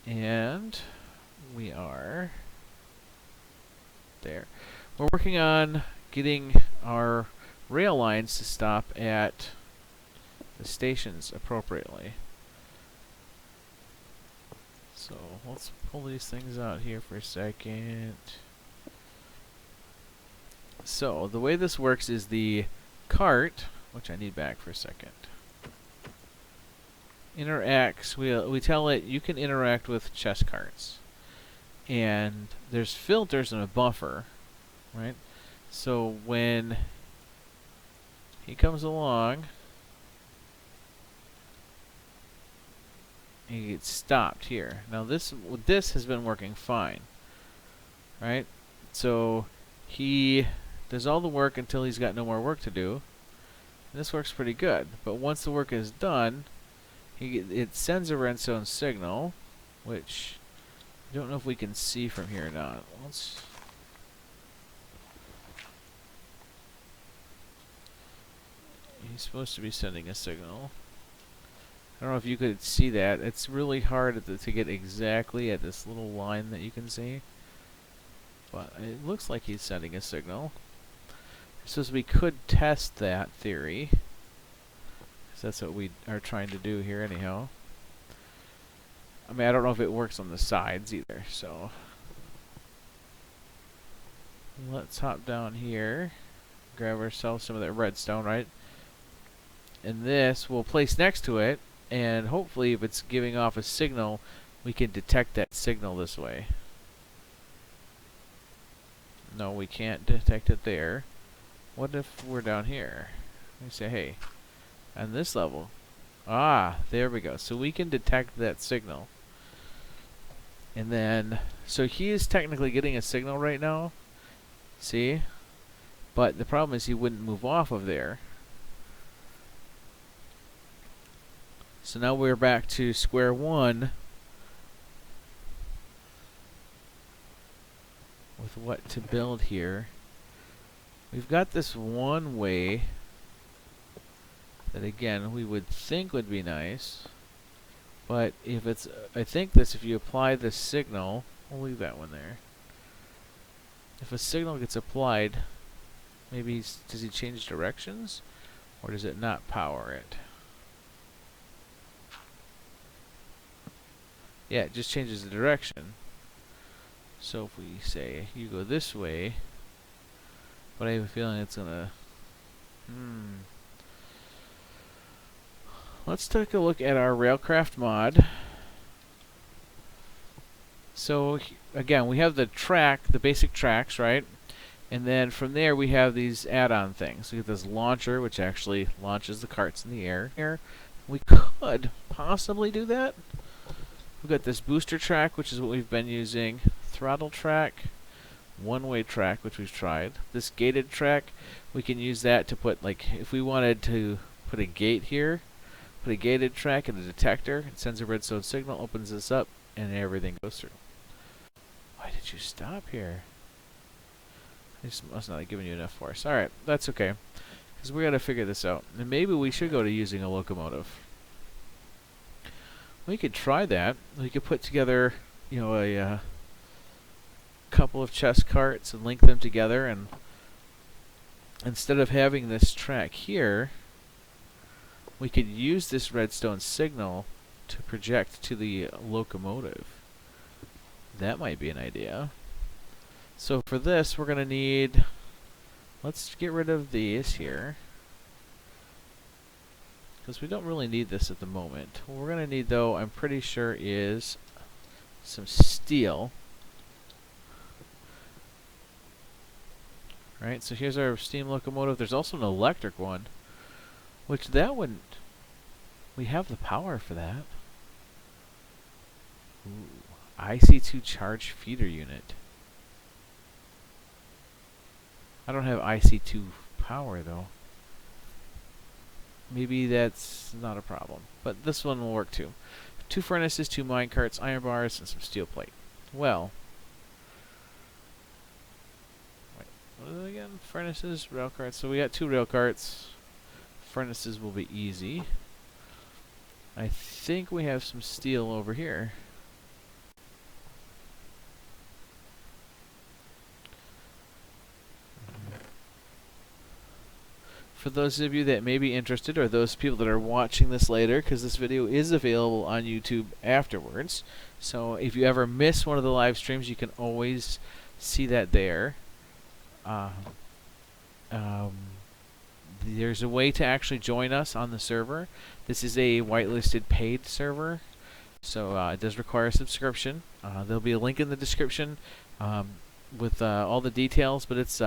And we are there. We're working on getting our rail lines to stop at the stations appropriately. So let's pull these things out here for a second. So the way this works is the cart, which I need back for a second, interacts. We tell it you can interact with chest carts, and there's filters and a buffer, right? So when he comes along. He gets stopped here. Now this has been working fine, right? So he does all the work until he's got no more work to do. And this works pretty good. But once the work is done, it sends a redstone signal, which I don't know if we can see from here or not. He's supposed to be sending a signal. I don't know if you could see that. It's really hard to get exactly at this little line that you can see. But it looks like he's sending a signal. So we could test that theory. 'Cause that's what we are trying to do here anyhow. I mean, I don't know if it works on the sides either, so. Let's hop down here. Grab ourselves some of that redstone, right? And this we'll place next to it. And hopefully if it's giving off a signal, we can detect that signal this way. No, we can't detect it there. What if we're down here? Let me say, hey, on this level. Ah, there we go. So we can detect that signal. And then, so he is technically getting a signal right now. See? But the problem is he wouldn't move off of there. So now we're back to square one with what to build here. We've got this one way that again we would think would be nice, but if it's, I think this, if you apply this signal, we'll leave that one there. If a signal gets applied, maybe does he change directions, or does it not power it? Yeah, it just changes the direction. So if we say you go this way, but I have a feeling it's gonna. Let's take a look at our Railcraft mod. So again, we have the track, the basic tracks, right? And then from there we have these add-on things. We get this launcher, which actually launches the carts in the air. Here, we could possibly do that. We've got this booster track, which is what we've been using. Throttle track, one-way track, which we've tried. This gated track, we can use that to put, like, if we wanted to put a gate here, put a gated track and a detector. It sends a redstone signal, opens this up, and everything goes through. Why did you stop here? This must not have given you enough force. Alright, that's okay. Because we got to figure this out. And maybe we should go to using a locomotive. We could try that. We could put together, you know, a couple of chest carts and link them together, and instead of having this track here, we could use this redstone signal to project to the locomotive. That might be an idea. So for this, we're going to need, let's get rid of these here, because we don't really need this at the moment. What we're going to need, though, I'm pretty sure, is some steel. Right, so here's our steam locomotive. There's also an electric one, which that wouldn't, we have the power for that. Ooh, IC2 charge feeder unit. I don't have IC2 power, though. Maybe that's not a problem. But this one will work too. 2 furnaces, 2 mine carts, iron bars, and some steel plate. Well. Wait, what is it again? Furnaces, rail carts. So we got 2 rail carts. Furnaces will be easy. I think we have some steel over here. For those of you that may be interested, or those people that are watching this later, because this video is available on YouTube afterwards. So if you ever miss one of the live streams, you can always see that there. There's a way to actually join us on the server. This is a whitelisted paid server, so it does require a subscription. There'll be a link in the description with all the details, but it's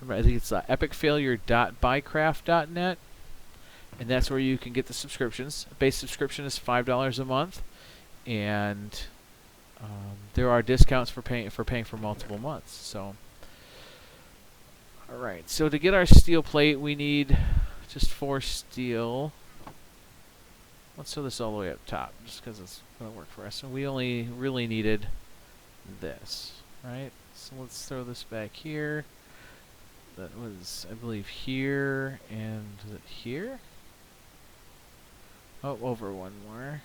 I think it's epicfailure.buycraft.net, and that's where you can get the subscriptions. Base subscription is $5 a month, and there are discounts for paying for multiple months. So, all right. So to get our steel plate, we need just 4 steel. Let's throw this all the way up top, just because it's going to work for us. And we only really needed this, right? So let's throw this back here. That was, I believe, here, and is it here? Oh, over one more.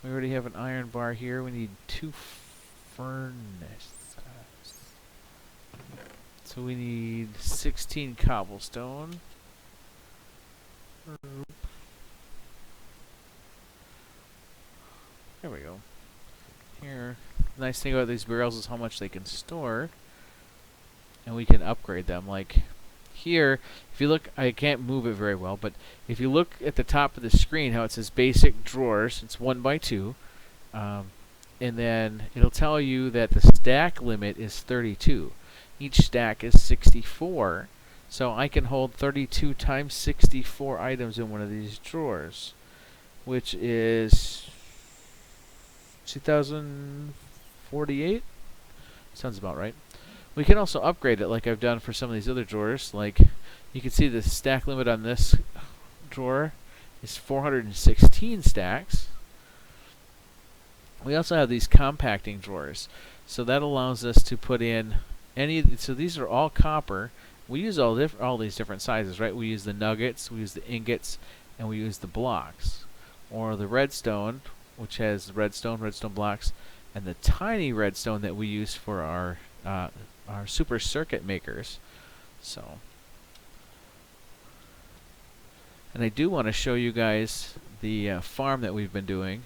We already have an iron bar here. We need 2 furnaces. So we need 16 cobblestone. There we go. Here, the nice thing about these barrels is how much they can store, and we can upgrade them. Like here, if you look, I can't move it very well, but if you look at the top of the screen, how it says basic drawers, it's 1 by 2, and then it'll tell you that the stack limit is 32. Each stack is 64, so I can hold 32 times 64 items in one of these drawers, which is 2048? Sounds about right. We can also upgrade it like I've done for some of these other drawers. Like, you can see the stack limit on this drawer is 416 stacks. We also have these compacting drawers. So that allows us to put in so these are all copper. We use all these different sizes, right? We use the nuggets, we use the ingots, and we use the blocks. Or the redstone, which has redstone blocks, and the tiny redstone that we use for our super circuit makers. So, and I do want to show you guys the farm that we've been doing,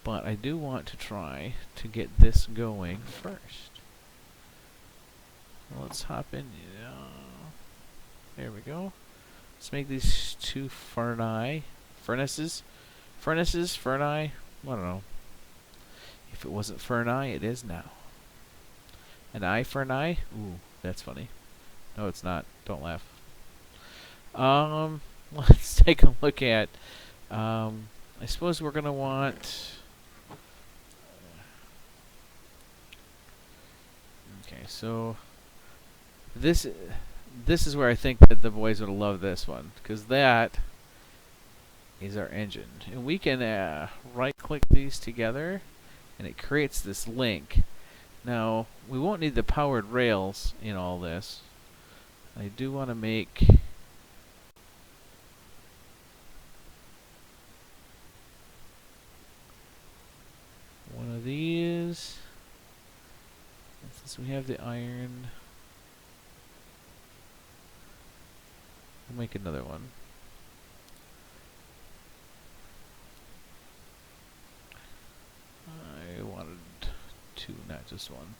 but I do want to try to get this going first. Well, let's hop in. There we go. Let's make these 2 furnaces. I don't know. If it wasn't for an eye, it is now. An eye for an eye? Ooh, that's funny. No, it's not. Don't laugh. Let's take a look at, I suppose we're going to want, okay, so this is where I think that the boys would love this one, because that is our engine. And we can right-click these together, and it creates this link. Now, we won't need the powered rails in all this. I do want to make one of these. And since we have the iron, we'll make another one. I wanted 2, not just 1.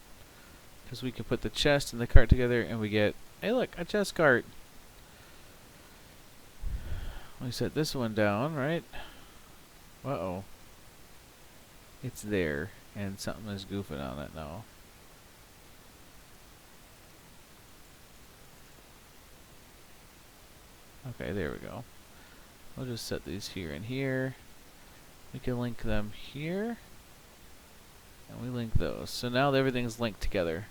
Because we can put the chest and the cart together and we get, hey look, a chest cart. We set this one down, right? Uh-oh. It's there, and something is goofing on it now. Okay, there we go. We'll just set these here and here. We can link them here. And we link those. So now everything's linked together.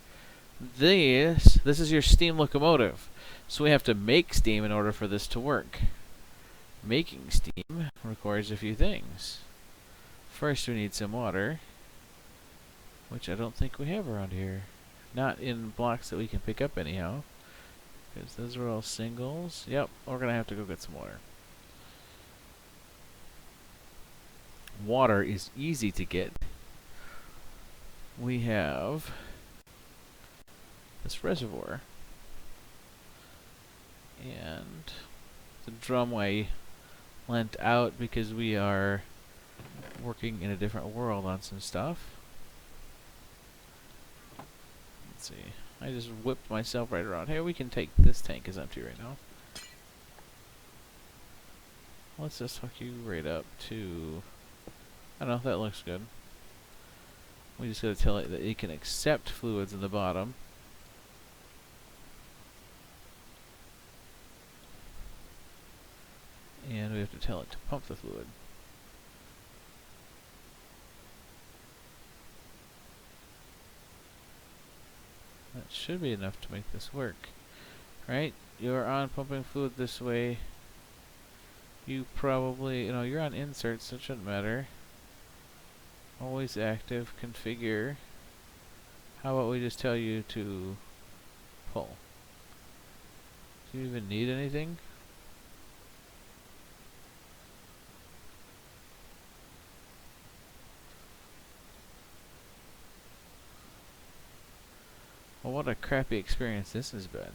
This is your steam locomotive. So we have to make steam in order for this to work. Making steam requires a few things. First we need some water, which I don't think we have around here. Not in blocks that we can pick up anyhow, because those are all singles. Yep, we're going to have to go get some water. Water is easy to get. We have this reservoir, and the drumway lent out because we are working in a different world on some stuff. Let's see. I just whipped myself right around. Here, we can take this tank is empty right now. Let's just hook you right up to, I don't know if that looks good. We just gotta tell it that it can accept fluids in the bottom. And we have to tell it to pump the fluid. That should be enough to make this work. Right? You're on pumping fluid this way. You probably, you're on inserts, so it shouldn't matter. Always active, configure. How about we just tell you to pull? Do you even need anything? Well, what a crappy experience this has been.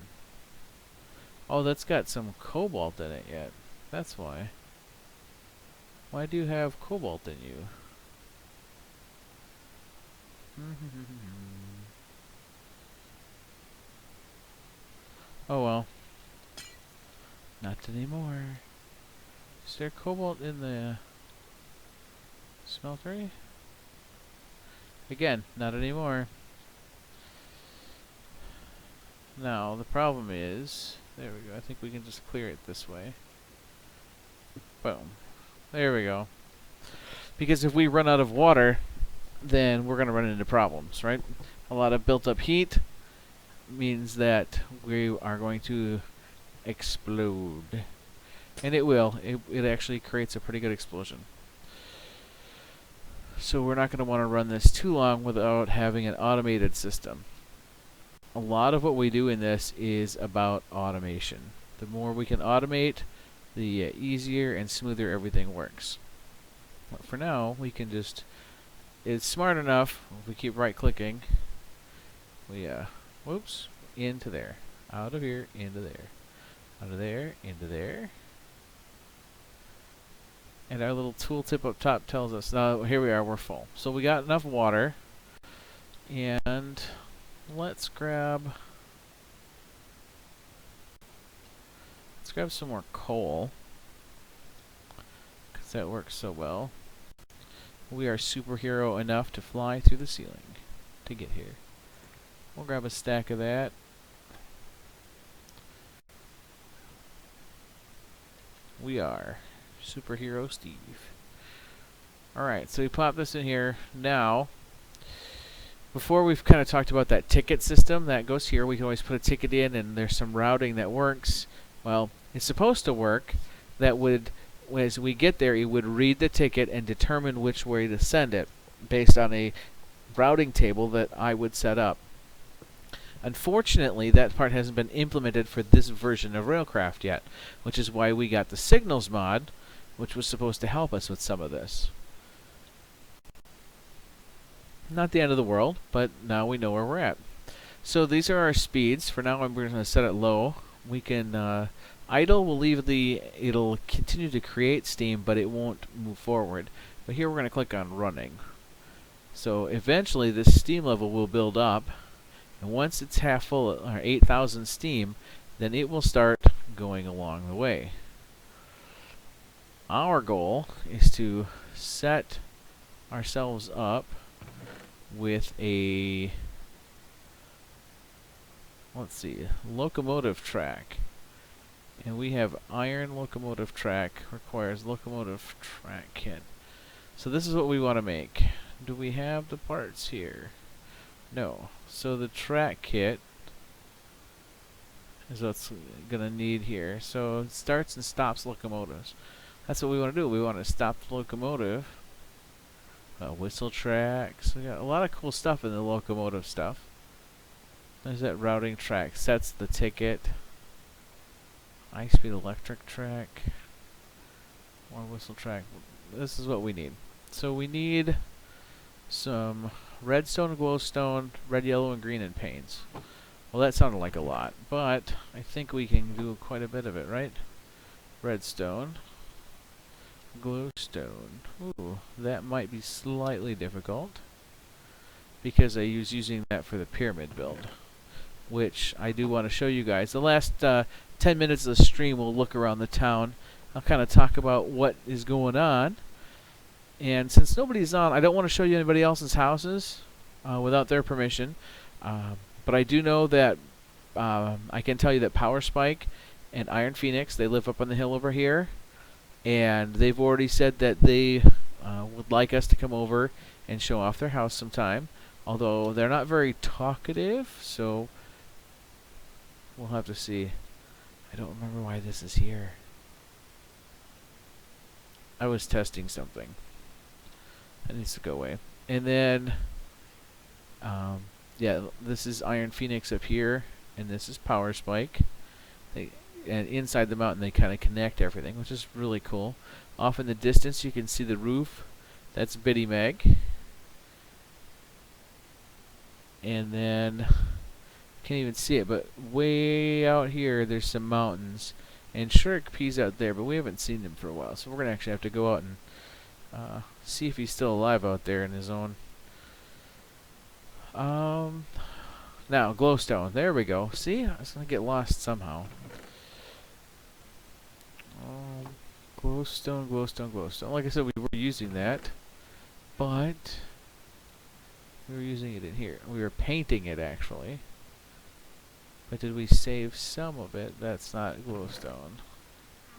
Oh, that's got some cobalt in it yet. That's why. Why do you have cobalt in you? Oh well. Not anymore. Is there cobalt in the smeltery? Again, not anymore. Now, the problem is... There we go. I think we can just clear it this way. Boom. There we go. Because if we run out of water, then we're going to run into problems, right? A lot of built-up heat means that we are going to explode. And it will. It actually creates a pretty good explosion. So we're not going to want to run this too long without having an automated system. A lot of what we do in this is about automation. The more we can automate, the easier and smoother everything works. But for now, we can just... It's smart enough, if we keep right-clicking, we, whoops, into there. Out of here, into there. Out of there, into there. And our little tooltip up top tells us, now here we are, we're full. So we got enough water, and let's grab some more coal, because that works so well. We are superhero enough to fly through the ceiling to get here. We'll grab a stack of that. We are Superhero Steve. Alright, so we pop this in here. Now, before we've kind of talked about that ticket system that goes here, we can always put a ticket in and there's some routing that works. Well, it's supposed to work. That would, as we get there, it would read the ticket and determine which way to send it based on a routing table that I would set up. Unfortunately, that part hasn't been implemented for this version of Railcraft yet, which is why we got the Signals mod, which was supposed to help us with some of this. Not the end of the world, but now we know where we're at. So these are our speeds. For now, I'm going to set it low. We can idle. Will leave it'll continue to create steam, but it won't move forward. But here we're going to click on running. So eventually, this steam level will build up, and once it's half full, or 8,000 steam, then it will start going along the way. Our goal is to set ourselves up with a, let's see, locomotive track. And we have iron locomotive track, requires locomotive track kit. So this is what we want to make. Do we have the parts here? No. So the track kit is what's gonna need here. So it starts and stops locomotives. That's what we want to do. We want to stop the locomotive. Whistle tracks. We got a lot of cool stuff in the locomotive stuff. There's that routing track. Sets the ticket. High-speed electric track. More whistle track. This is what we need. So we need some redstone, glowstone, red, yellow, and green, and panes. Well, that sounded like a lot, but I think we can do quite a bit of it, right? Redstone. Glowstone. Ooh, that might be slightly difficult because I was using that for the pyramid build, which I do want to show you guys. The last 10 minutes of the stream we'll look around the town. I'll kind of talk about what is going on. And since nobody's on, I don't want to show you anybody else's houses without their permission. But I do know that I can tell you that Power Spike and Iron Phoenix, they live up on the hill over here. and they've already said that they would like us to come over and show off their house sometime. Although they're not very talkative, so we'll have to see. I don't remember why this is here. I was testing something. That needs to go away. And then, yeah, this is Iron Phoenix up here, and this is Power Spike. And inside the mountain, they kind of connect everything, which is really cool. Off in the distance, you can see the roof. That's Biddy Meg. And then, can't even see it, but way out here, there's some mountains. And Shirk P's out there, but we haven't seen him for a while, so we're going to actually have to go out and see if he's still alive out there in his own. Now, glowstone. There we go. See? I was going to get lost somehow. Glowstone, glowstone, glowstone. Like I said, we were using that, but we were using it in here. We were painting it, actually. But did we save some of it? That's not glowstone.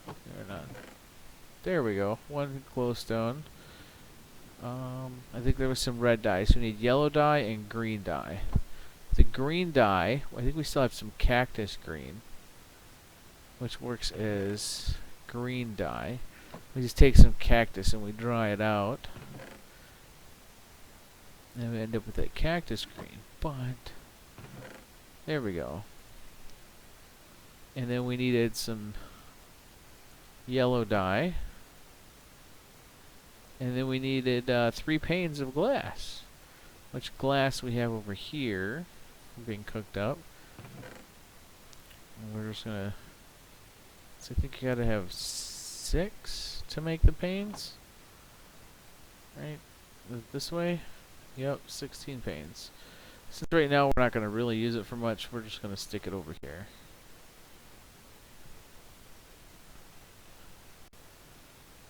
Or not. There we go. One glowstone. I think there was some red dye. So we need yellow dye and green dye. The green dye, I think we still have some cactus green, which works as green dye. We just take some cactus and we dry it out. And we end up with that cactus green. But, there we go. And then we needed some yellow dye. And then we needed 3 panes of glass. Which glass we have over here being cooked up. And we're just gonna... So I think you gotta have 6 to make the panes. Right? This way? Yep, 16 panes. Since right now we're not gonna really use it for much, we're just gonna stick it over here.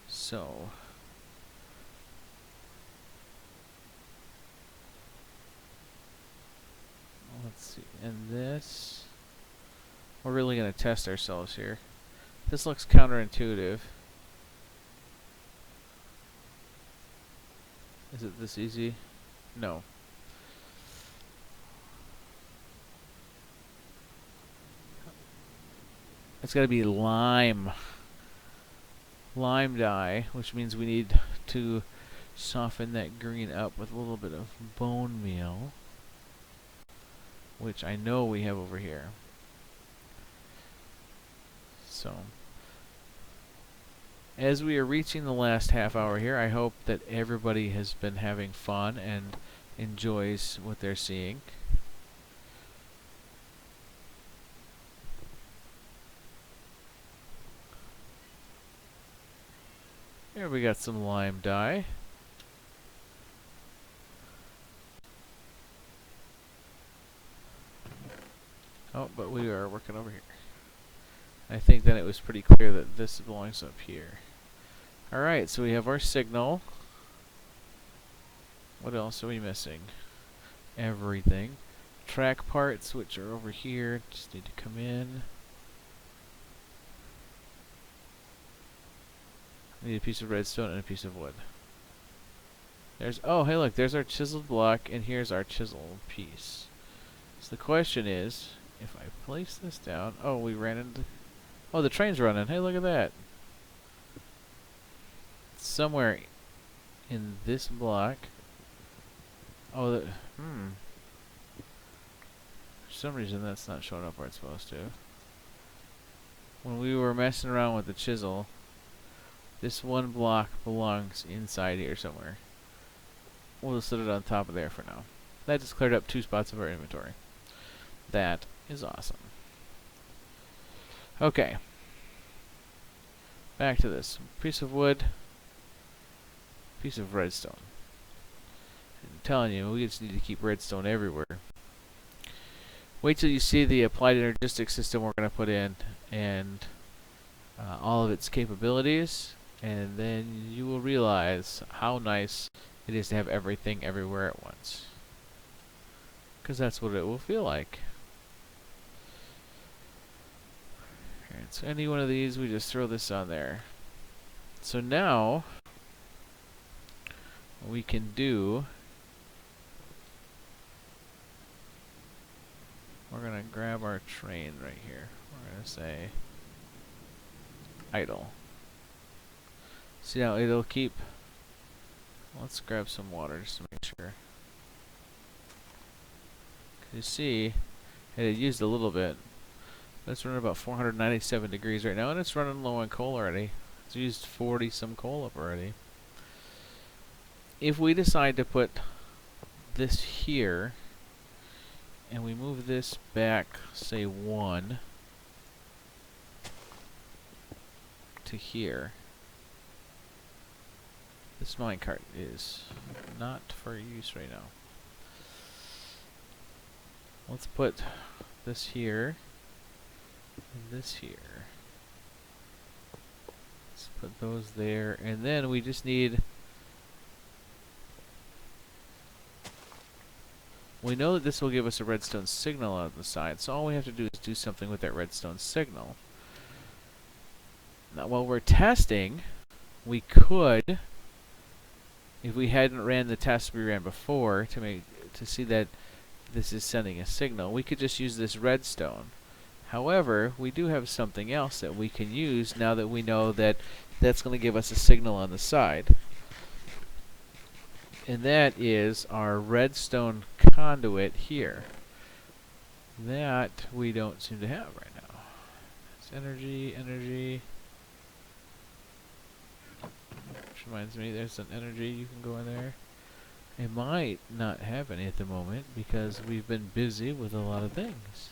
So... let's see, and this, we're really going to test ourselves here. This looks counterintuitive. Is it this easy? No. It's got to be lime dye, which means we need to soften that green up with a little bit of bone meal, which I know we have over here. So, as we are reaching the last half hour here, I hope that everybody has been having fun and enjoys what they're seeing. Here we got some lime dye. Oh, but we are working over here. I think then it was pretty clear that this belongs up here. Alright, so we have our signal. What else are we missing? Everything. Track parts, which are over here, just need to come in. I need a piece of redstone and a piece of wood. There's, oh, hey look, there's our chiseled block, and here's our chiseled piece. So the question is, if I place this down, oh, we ran into, oh, the train's running. Hey, look at that. Somewhere in this block. Oh, for some reason that's not showing up where it's supposed to. When we were messing around with the chisel, this one block belongs inside here somewhere. We'll just set it on top of there for now. That just cleared up 2 spots of our inventory. That is awesome. Okay. Back to this. Piece of wood. Piece of redstone. I'm telling you, we just need to keep redstone everywhere. Wait till you see the applied energistic system we're going to put in and all of its capabilities, and then you will realize how nice it is to have everything everywhere at once. Because that's what it will feel like. Alright, so any one of these, we just throw this on there. So now what we can do, we're going to grab our train right here. We're going to say idle. See how it'll keep. Let's grab some water just to make sure. You see, it had used a little bit. It's running about 497 degrees right now, and it's running low on coal already. It's used 40 some coal up already. If we decide to put this here, and we move this back, say 1 to here, this minecart is not for use right now. Let's put this here and this here. Let's put those there, and then we just need. We know that this will give us a redstone signal on the side, so all we have to do is do something with that redstone signal. Now, while we're testing, we could, if we hadn't ran the test we ran before to see that this is sending a signal, we could just use this redstone. However, we do have something else that we can use now that we know that that's going to give us a signal on the side. And that is our redstone conduit here. That we don't seem to have right now. It's energy. Which reminds me, there's an energy, you can go in there. I might not have any at the moment because we've been busy with a lot of things.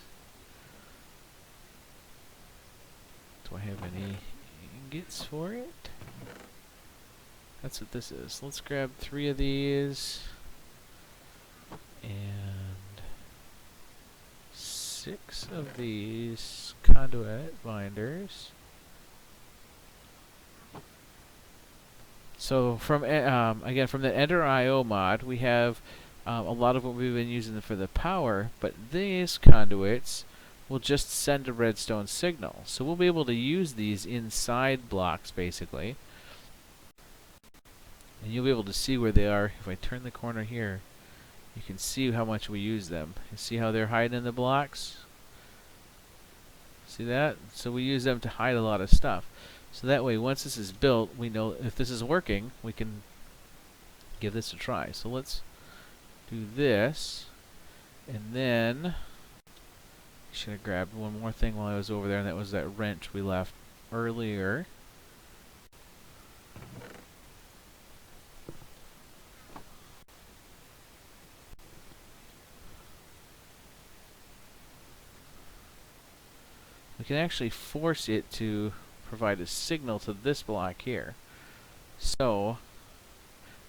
Do I have any ingots for it? That's what this is. Let's grab 3 of these and 6 of these conduit binders. So from again, from the Ender IO mod, we have a lot of what we've been using for the power, but these conduits will just send a redstone signal. So we'll be able to use these inside blocks, basically. And you'll be able to see where they are. If I turn the corner here, you can see how much we use them. You see how they're hiding in the blocks? See that? So we use them to hide a lot of stuff. So that way, once this is built, we know if this is working, we can give this a try. So let's do this, and then I should have grabbed one more thing while I was over there, and that was that wrench we left earlier. We can actually force it to provide a signal to this block here. So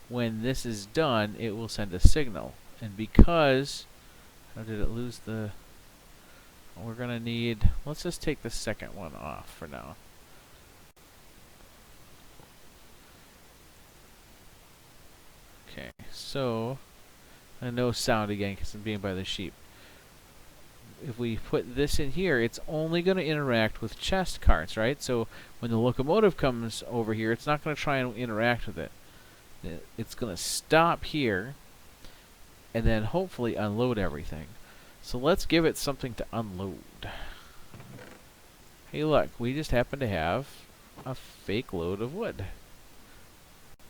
when this is done, it will send a signal. And because, how did it lose the, we're gonna need, let's just take the second one off for now. Okay, so, and no sound again because I'm being by the sheep. If we put this in here, it's only going to interact with chest carts, right? So when the locomotive comes over here, it's not going to try and interact with it. It's going to stop here and then hopefully unload everything. So let's give it something to unload. Hey look, we just happen to have a fake load of wood.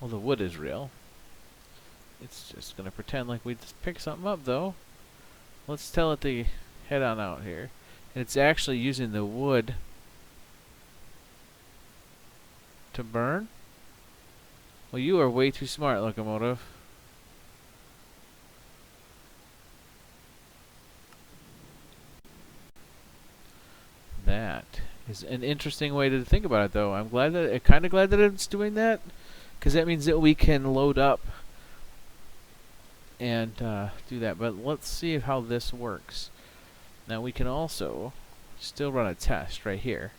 Well, the wood is real. It's just going to pretend like we just picked something up though. Let's tell it to head on out here. And it's actually using the wood to burn. Well, you are way too smart, locomotive. That is an interesting way to think about it, though. I'm glad that kind of glad that it's doing that, because that means that we can load up and do that. But let's see how this works. Now we can also still run a test right here,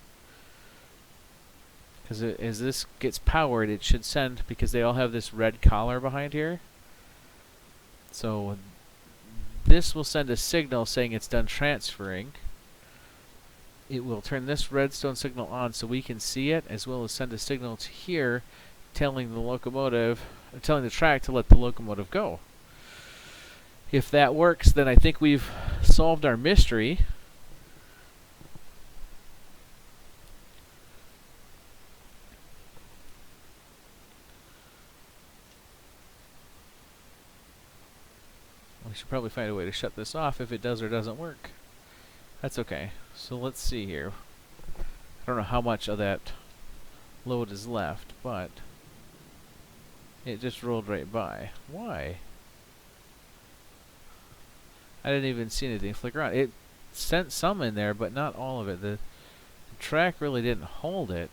because as this gets powered, it should send, because they all have this red collar behind here. So this will send a signal saying it's done transferring. it will turn this redstone signal on so we can see it, as well as send a signal to here telling the track to let the locomotive go. If that works, then I think we've solved our mystery. We should probably find a way to shut this off if it does or doesn't work. That's okay. So let's see here. I don't know how much of that load is left, but it just rolled right by. Why? I didn't even see anything flicker on. It sent some in there, but not all of it. The track really didn't hold it.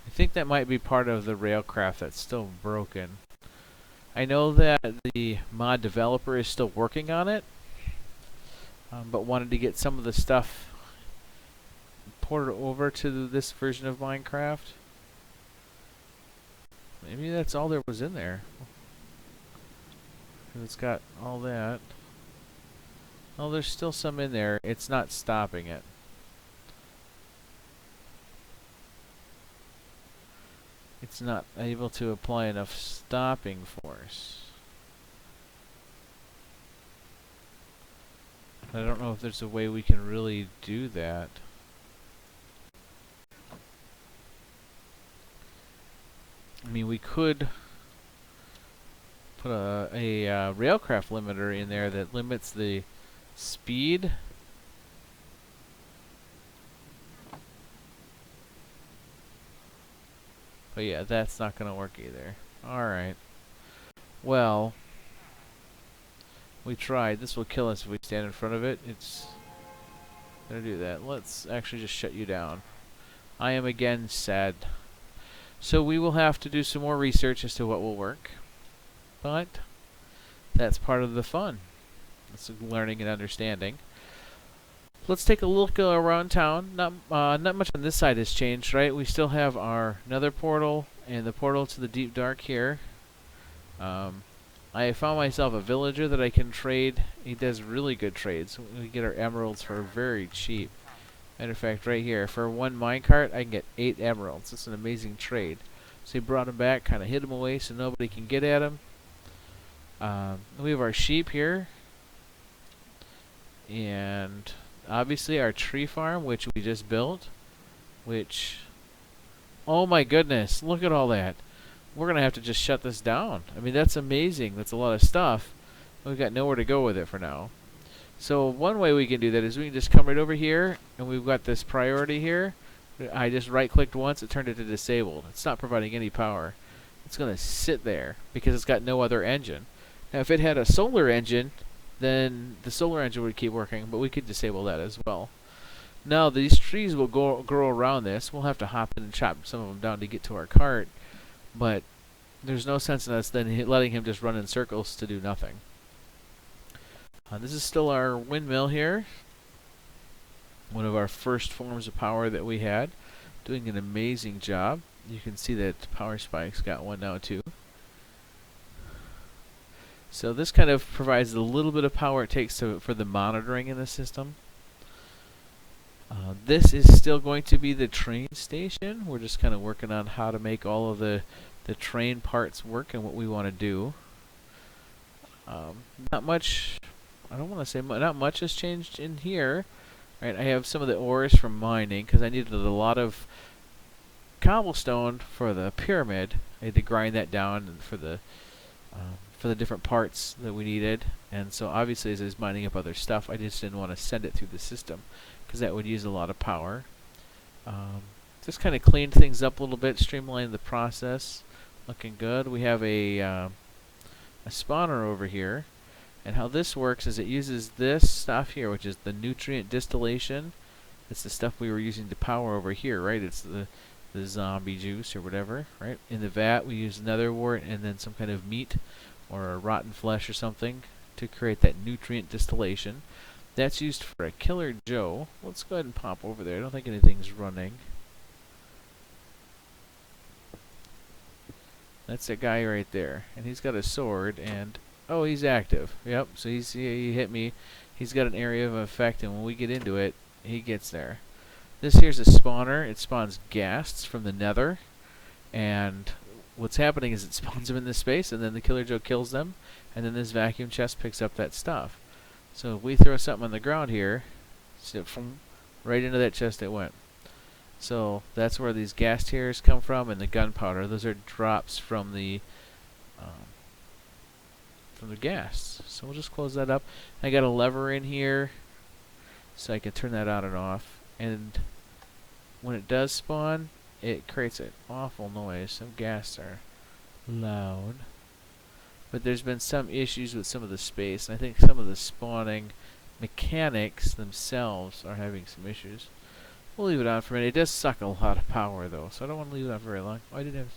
I think that might be part of the railcraft that's still broken. I know that the mod developer is still working on it, but wanted to get some of the stuff ported over to this version of Minecraft. Maybe that's all there was in there. It's got all that. Oh, there's still some in there. It's not stopping it. It's not able to apply enough stopping force. I don't know if there's a way we can really do that. I mean, we could put a railcraft limiter in there that limits the speed. But yeah, that's not going to work either. Alright. Well, we tried. This will kill us if we stand in front of it. It's going to do that. Let's actually just shut you down. I am again sad. So we will have to do some more research as to what will work. But that's part of the fun. It's learning and understanding. Let's take a look around town. Not much on this side has changed, right? We still have our nether portal and the portal to the deep dark here. I found myself a villager that I can trade. He does really good trades. We get our emeralds for very cheap. Matter of fact, right here, for one minecart, I can get 8 emeralds. It's an amazing trade. So he brought him back, kind of hid him away so nobody can get at him. We have our sheep here. And obviously our tree farm, which we just built, which, oh my goodness, look at all that. We're going to have to just shut this down. I mean, that's amazing. That's a lot of stuff. We've got nowhere to go with it for now. So one way we can do that is we can just come right over here, and we've got this priority here. I just right-clicked once, it turned it to disabled. It's not providing any power. It's going to sit there because it's got no other engine. Now, if it had a solar engine, then the solar engine would keep working, but we could disable that as well. Now, these trees will grow around this. We'll have to hop in and chop some of them down to get to our cart, but there's no sense in us then letting him just run in circles to do nothing. This is still our windmill here. One of our first forms of power that we had. Doing an amazing job. You can see that Power Spike's got one now too. So this kind of provides a little bit of power it takes for the monitoring in the system. This is still going to be the train station. We're just kind of working on how to make all of the train parts work and what we want to do. Not much, I don't want to say not much has changed in here. Right, I have some of the ores from mining because I needed a lot of cobblestone for the pyramid. I had to grind that down for the different parts that we needed, and so obviously as I was mining up other stuff, I just didn't want to send it through the system because that would use a lot of power. Just kind of cleaned things up a little bit, streamlined the process. Looking good. We have a spawner over here. And how this works is it uses this stuff here, which is the nutrient distillation. It's the stuff we were using to power over here, right? It's the zombie juice or whatever, right? In the vat, we use nether wart and then some kind of meat or a rotten flesh or something to create that nutrient distillation. That's used for a Killer Joe. Let's go ahead and pop over there. I don't think anything's running. That's that guy right there. And he's got a sword and... oh, he's active. Yep, so he hit me. he's got an area of effect, and when we get into it, he gets there. This here's a spawner. It spawns ghasts from the nether, and what's happening is it spawns them in this space, and then the Killer Joe kills them, and then this vacuum chest picks up that stuff. So if we throw something on the ground here, so right into that chest it went. So that's where these gas tiers come from, and the gunpowder. Those are drops from the gas. So we'll just close that up. I got a lever in here, so I can turn that on and off. And when it does spawn, it creates an awful noise. Some gas are loud. But there's been some issues with some of the space, and I think some of the spawning mechanics themselves are having some issues. We'll leave it on for a minute. It does suck a lot of power though, so I don't want to leave it on very long. Oh, I didn't have.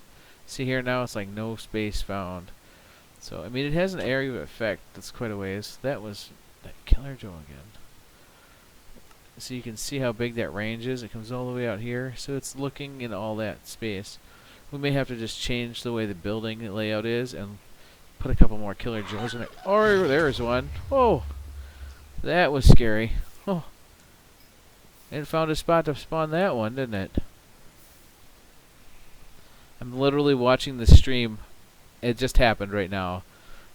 See here now, it's like no space found. So I mean, it has an area of effect that's quite a ways. That was that Killer Joe again. So you can see how big that range is. It comes all the way out here, so it's looking in all that space. We may have to just change the way the building layout is and put a couple more Killer Joes in it. Oh, there's one. Oh, that was scary. Oh. It found a spot to spawn that one, didn't it? I'm literally watching the stream. It just happened right now.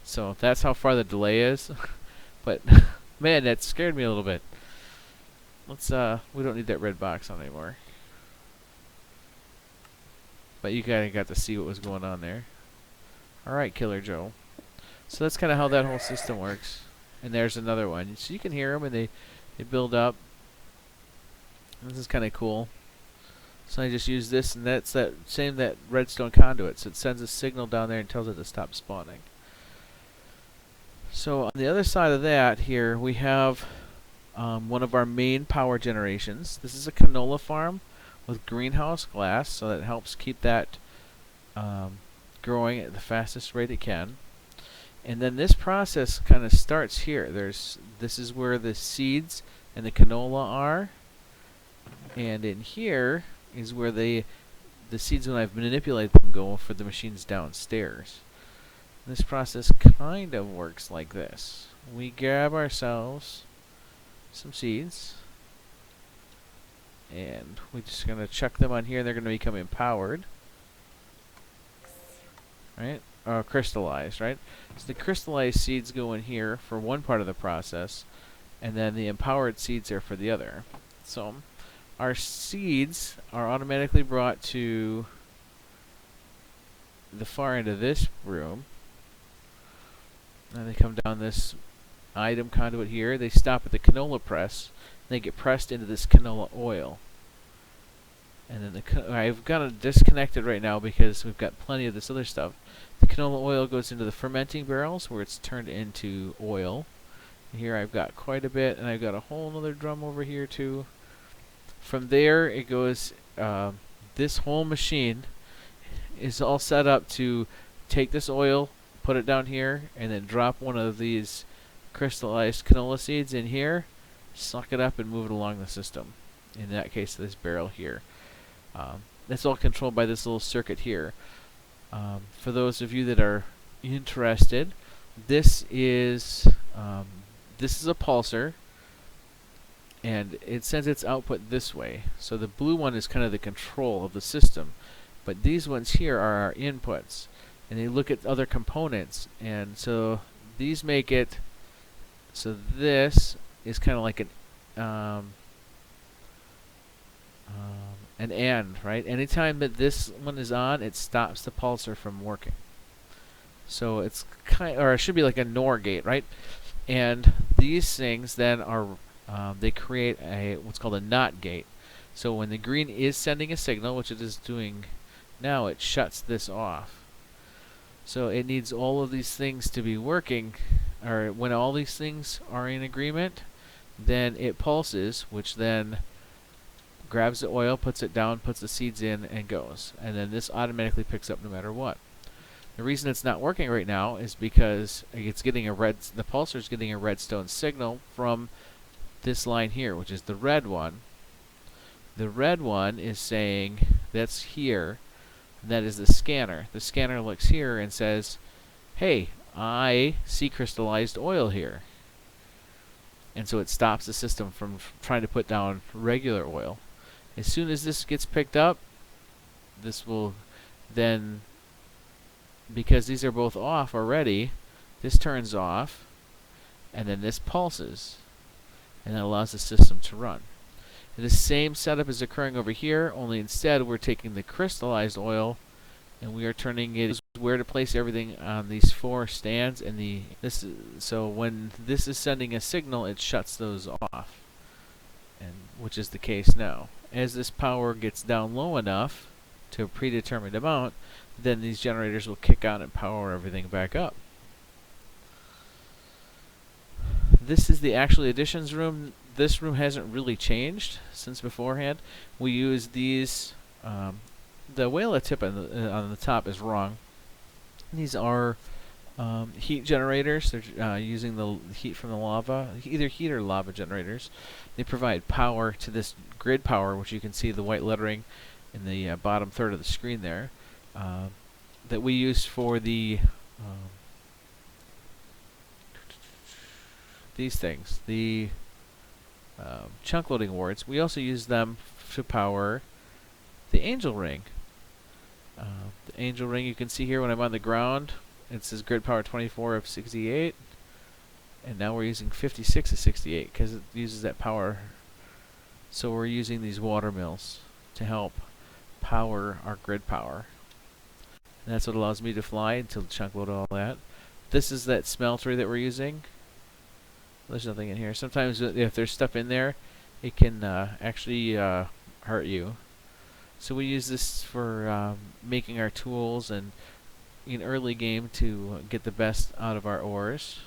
So that's how far the delay is. But man, that scared me a little bit. Let's we don't need that red box on anymore. But you kinda got to see what was going on there. Alright, Killer Joe. So that's kinda how that whole system works. And there's another one. So you can hear them and they build up. This is kind of cool. So I just use this, and that's that redstone conduit. So it sends a signal down there and tells it to stop spawning. So on the other side of that here, we have one of our main power generations. This is a canola farm with greenhouse glass, so that helps keep that growing at the fastest rate it can. And then this process kind of starts here. This is where the seeds and the canola are. And in here is where the seeds, when I've manipulated them, go for the machines downstairs. This process kind of works like this. We grab ourselves some seeds, and we're just going to chuck them on here, and they're going to become empowered. Right? Or crystallized, right? So the crystallized seeds go in here for one part of the process, and then the empowered seeds are for the other. So our seeds are automatically brought to the far end of this room. And they come down this item conduit here. They stop at the canola press. And they get pressed into this canola oil. And then I've got it disconnected right now because we've got plenty of this other stuff. The canola oil goes into the fermenting barrels where it's turned into oil. And here I've got quite a bit, and I've got a whole other drum over here too. From there, it goes, this whole machine is all set up to take this oil, put it down here, and then drop one of these crystallized canola seeds in here, suck it up, and move it along the system. In that case, this barrel here. That's all controlled by this little circuit here. For those of you that are interested, this is a pulsar. And it sends its output this way. So the blue one is kind of the control of the system. But these ones here are our inputs. And they look at other components. And so these make it, so this is kind of like an AND, right? Anytime that this one is on, it stops the pulsar from working. So it's or it should be like a NOR gate, right? And these things then are they create what's called a NOT gate. So when the green is sending a signal, which it is doing now, it shuts this off. So it needs all of these things to be working, or when all these things are in agreement, then it pulses, which then grabs the oil, puts it down, puts the seeds in, and goes. And then this automatically picks up no matter what. The reason it's not working right now is because it's getting the pulsar is getting a redstone signal from this line here, which is the red one. The red one is saying that's here. And that is the scanner. The scanner looks here and says, hey, I see crystallized oil here. and so it stops the system from trying to put down regular oil. As soon as this gets picked up, this will then, because these are both off already, this turns off, and then this pulses, and that allows the system to run. And the same setup is occurring over here, only instead we're taking the crystallized oil and we are turning it where to place everything on these 4 stands, and so when this is sending a signal, it shuts those off, and which is the case now. As this power gets down low enough to a predetermined amount, then these generators will kick on and power everything back up. This is the actual additions room. This room hasn't really changed since beforehand. We use these. The whale tip on the top is wrong. These are heat generators. They're using the heat from the lava, either heat or lava generators. They provide power to this grid power, which you can see the white lettering in the bottom third of the screen there, that we use for the these things, the chunk loading wards. We also use them to power the angel ring. The angel ring, you can see here when I'm on the ground, it says grid power 24 of 68, and now we're using 56 of 68 because it uses that power. So we're using these water mills to help power our grid power. And that's what allows me to fly until chunk load all that. This is that smeltery that we're using. There's nothing in here. Sometimes if there's stuff in there, it can actually hurt you. So we use this for making our tools and in early game to get the best out of our ores.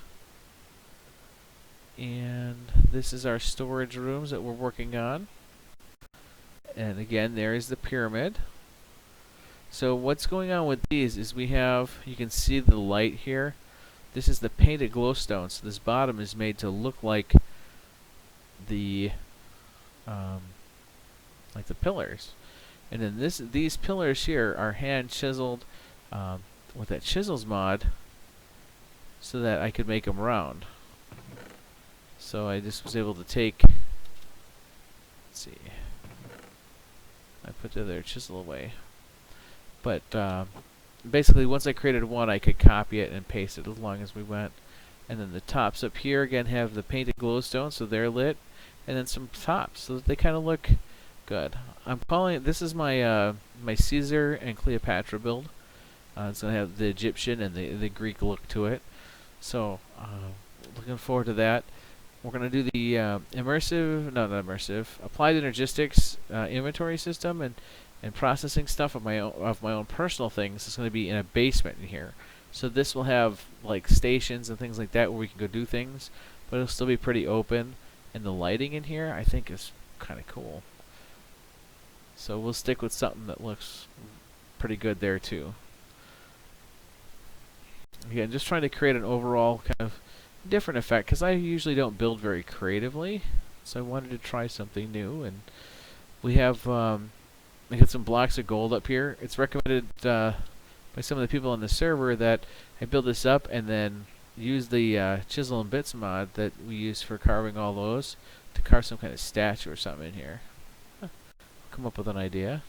And this is our storage rooms that we're working on. And again, there is the pyramid. So what's going on with these is we have, you can see the light here. This is the painted glowstone. So this bottom is made to look like the pillars. And then these pillars here are hand chiseled with that chisels mod so that I could make them round. So I just was able to take, let's see, I put the other chisel away. But basically once I created one, I could copy it and paste it as long as we went. And then the tops up here again have the painted glowstone, so they're lit, and then some tops so that they kind of look good. I'm calling it, this is my my Caesar and Cleopatra build. It's going to have the Egyptian and the Greek look to it. So looking forward to that. We're going to do the applied energistics inventory system and processing stuff of my own personal things. It's going to be in a basement in here. So this will have like stations and things like that where we can go do things, but it'll still be pretty open. And the lighting in here I think is kind of cool. So we'll stick with something that looks pretty good there too. Again, just trying to create an overall kind of different effect because I usually don't build very creatively. So I wanted to try something new, and we have I got some blocks of gold up here. It's recommended by some of the people on the server that I build this up and then use the chisel and bits mod that we use for carving all those to carve some kind of statue or something in here. Come up with an idea.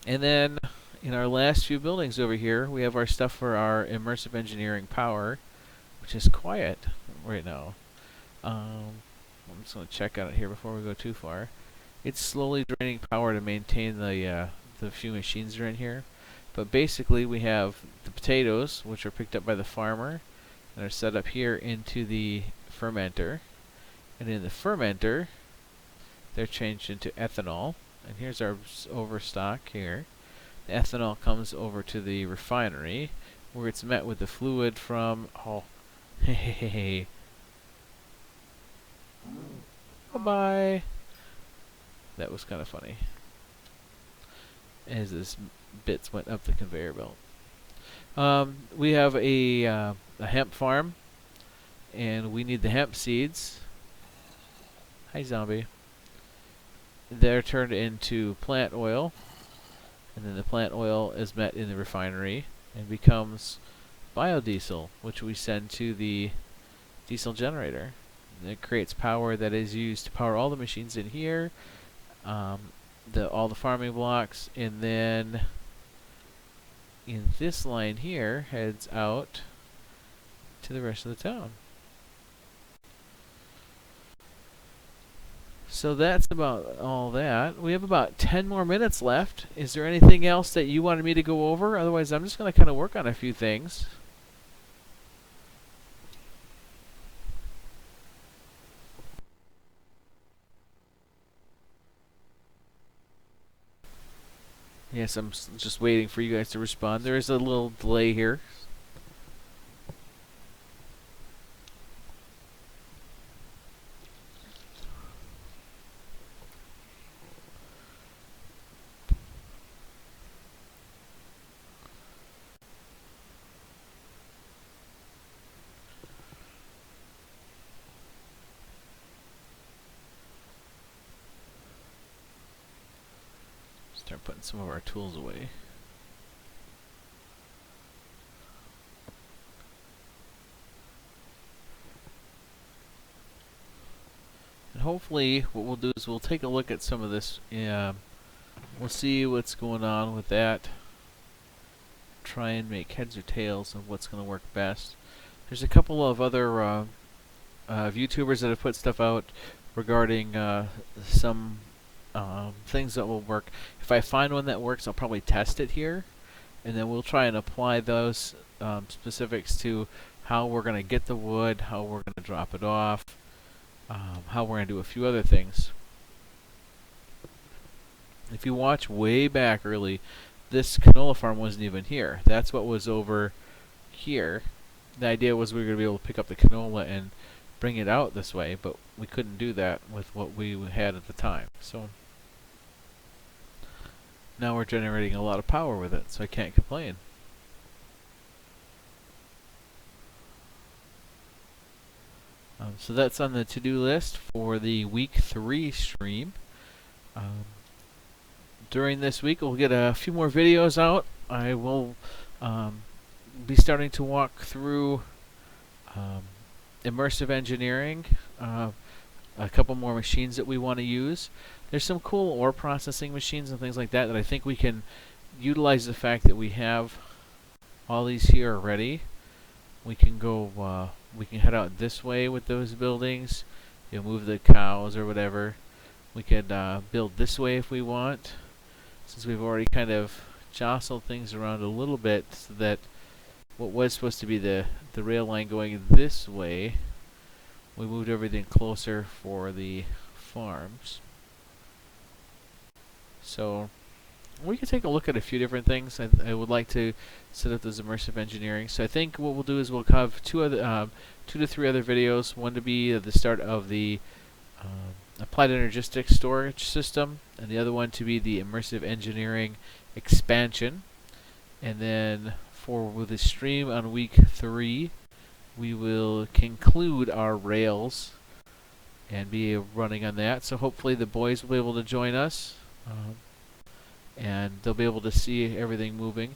And then in our last few buildings over here, we have our stuff for our immersive engineering power, which is quiet right now. I'm just going to check on it here before we go too far. It's slowly draining power to maintain the few machines that are in here. But basically we have the potatoes, which are picked up by the farmer, and are set up here into the fermenter. And in the fermenter, they're changed into ethanol. And here's our overstock here. The ethanol comes over to the refinery, where it's met with the fluid from, hey. Bye-bye. That was kind of funny. As this bits went up the conveyor belt. We have a hemp farm, and we need the hemp seeds. Hi, zombie. They're turned into plant oil, and then the plant oil is met in the refinery and becomes biodiesel, which we send to the diesel generator. It creates power that is used to power all the machines in here, all the farming blocks, and then in this line here heads out to the rest of the town. So that's about all that. We have about 10 more minutes left. Is there anything else that you wanted me to go over? Otherwise, I'm just going to kind of work on a few things. Yes, I'm just waiting for you guys to respond. There is a little delay here. Start putting some of our tools away. And hopefully what we'll do is we'll take a look at some of this. We'll see what's going on with that. Try and make heads or tails of what's going to work best. There's a couple of other YouTubers that have put stuff out regarding some things that will work. If I find one that works, I'll probably test it here, and then we'll try and apply those specifics to how we're going to get the wood, how we're going to drop it off, how we're going to do a few other things. If you watch way back early, this canola farm wasn't even here. That's what was over here. The idea was we were going to be able to pick up the canola and bring it out this way, but we couldn't do that with what we had at the time. So now we're generating a lot of power with it, so I can't complain. So that's on the to-do list for the week 3 stream. During this week we'll get a few more videos out. I will be starting to walk through immersive engineering, a couple more machines that we want to use. There's some cool ore processing machines and things like that I think we can utilize the fact that we have all these here already. We can go, we can head out this way with those buildings, move the cows or whatever. We could build this way if we want, since we've already kind of jostled things around a little bit, so that what was supposed to be the rail line going this way, we moved everything closer for the farms. So we could take a look at a few different things. I would like to set up this immersive engineering. So I think what we'll do is we'll have 2 to 3 other videos. One to be the start of the applied energistics storage system, and the other one to be the immersive engineering expansion. And then for the stream on week 3, we will conclude our rails and be running on that. So hopefully the boys will be able to join us, and they'll be able to see everything moving.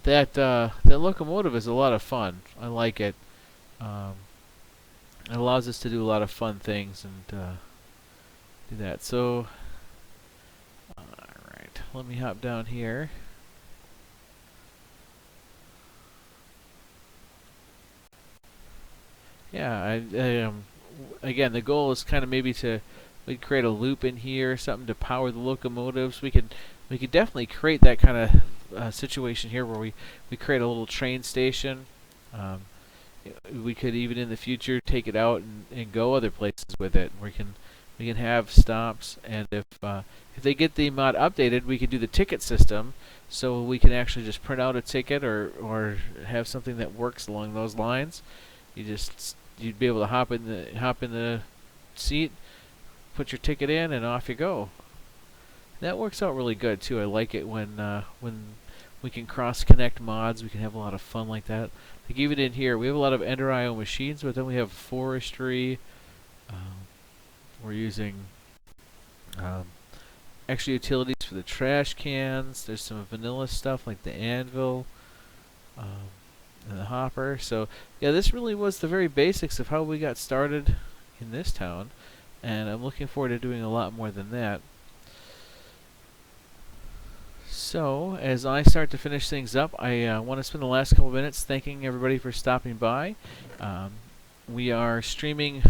That locomotive is a lot of fun. I like it. It allows us to do a lot of fun things and do that. So, alright, let me hop down here. Yeah, again, the goal is kind of maybe to create a loop in here, something to power the locomotives. We could definitely create that kind of situation here where we create a little train station. We could even in the future take it out and go other places with it. We can have stops, and if they get the mod updated, we could do the ticket system, so we can actually just print out a ticket or have something that works along those lines. You'd be able to hop in the seat, put your ticket in, and off you go. That works out really good too. I like it when we can cross-connect mods. We can have a lot of fun like that. Like even in here, we have a lot of Ender IO machines, but then we have forestry. We're using extra utilities for the trash cans. There's some vanilla stuff like the anvil. in the hopper. So yeah, this really was the very basics of how we got started in this town, and I'm looking forward to doing a lot more than that. So as I start to finish things up, I want to spend the last couple minutes thanking everybody for stopping by. We are streaming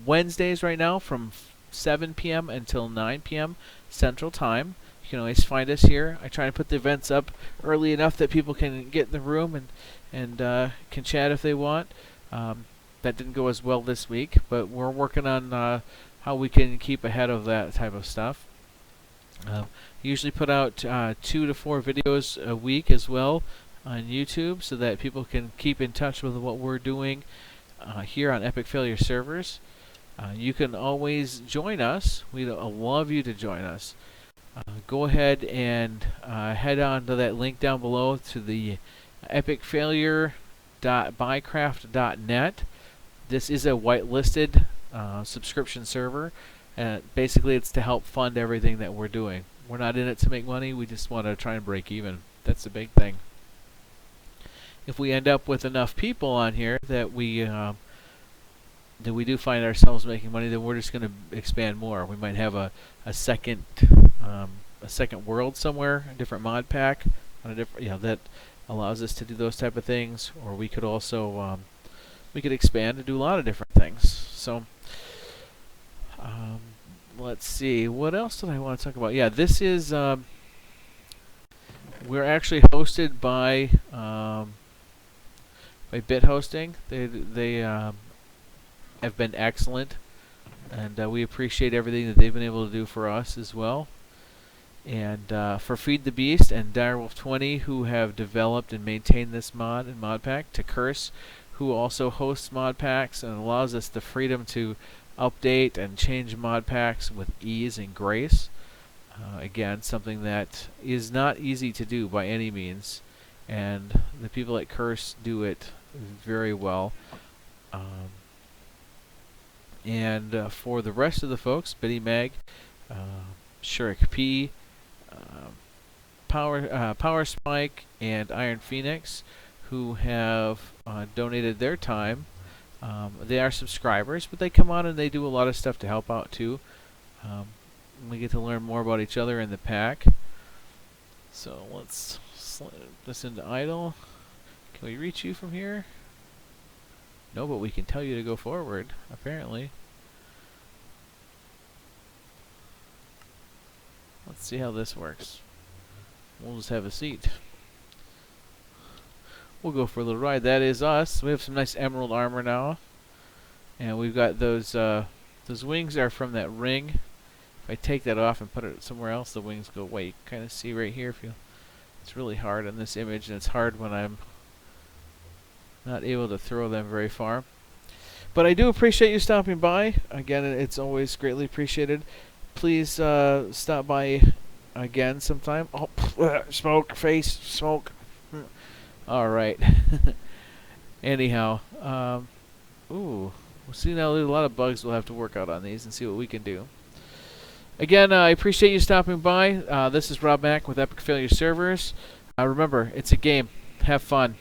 Wednesdays right now from 7 p.m. until 9 p.m. Central Time. You can always find us here. I try to put the events up early enough that people can get in the room and can chat if they want. That didn't go as well this week, but we're working on how we can keep ahead of that type of stuff. Usually put out 2 to 4 videos a week as well on YouTube so that people can keep in touch with what we're doing here on Epic Failure servers. You can always join us. We'd love you to join us. Go ahead and head on to that link down below to the epicfailure.bycraft.net. This is a whitelisted subscription server. Basically, it's to help fund everything that we're doing. We're not in it to make money. We just want to try and break even. That's the big thing. If we end up with enough people on here that we do find ourselves making money, then we're just going to expand more. We might have a second world somewhere, a different mod pack, on a different that allows us to do those type of things. Or we could also we could expand and do a lot of different things. So let's see, what else did I want to talk about? Yeah, this is we're actually hosted by Bit Hosting. They have been excellent, and we appreciate everything that they've been able to do for us as well. And for Feed the Beast and Direwolf 20, who have developed and maintained this mod and mod pack, to Curse, who also hosts mod packs and allows us the freedom to update and change mod packs with ease and grace. Again, something that is not easy to do by any means, and the people at Curse do it very well. And for the rest of the folks, Biddy Mag, Shurik P, Power Spike, and Iron Phoenix, who have donated their time. They are subscribers, but they come on and they do a lot of stuff to help out too. We get to learn more about each other in the pack. So let's slide this into idle. Can we reach you from here? No, but we can tell you to go forward, apparently. Let's see how this works. We'll just have a seat. We'll go for a little ride. That is us. We have some nice emerald armor now. And we've got those wings are from that ring. If I take that off and put it somewhere else, the wings go away. You can kind of see right here. It's really hard in this image, and it's hard when I'm not able to throw them very far. But I do appreciate you stopping by. Again, it's always greatly appreciated. Please stop by again sometime. Oh, smoke, face, smoke. All right. Anyhow, ooh, we'll see now. There's a lot of bugs we'll have to work out on these and see what we can do. Again, I appreciate you stopping by. This is robmack with Epic Failure Servers. Remember, it's a game. Have fun.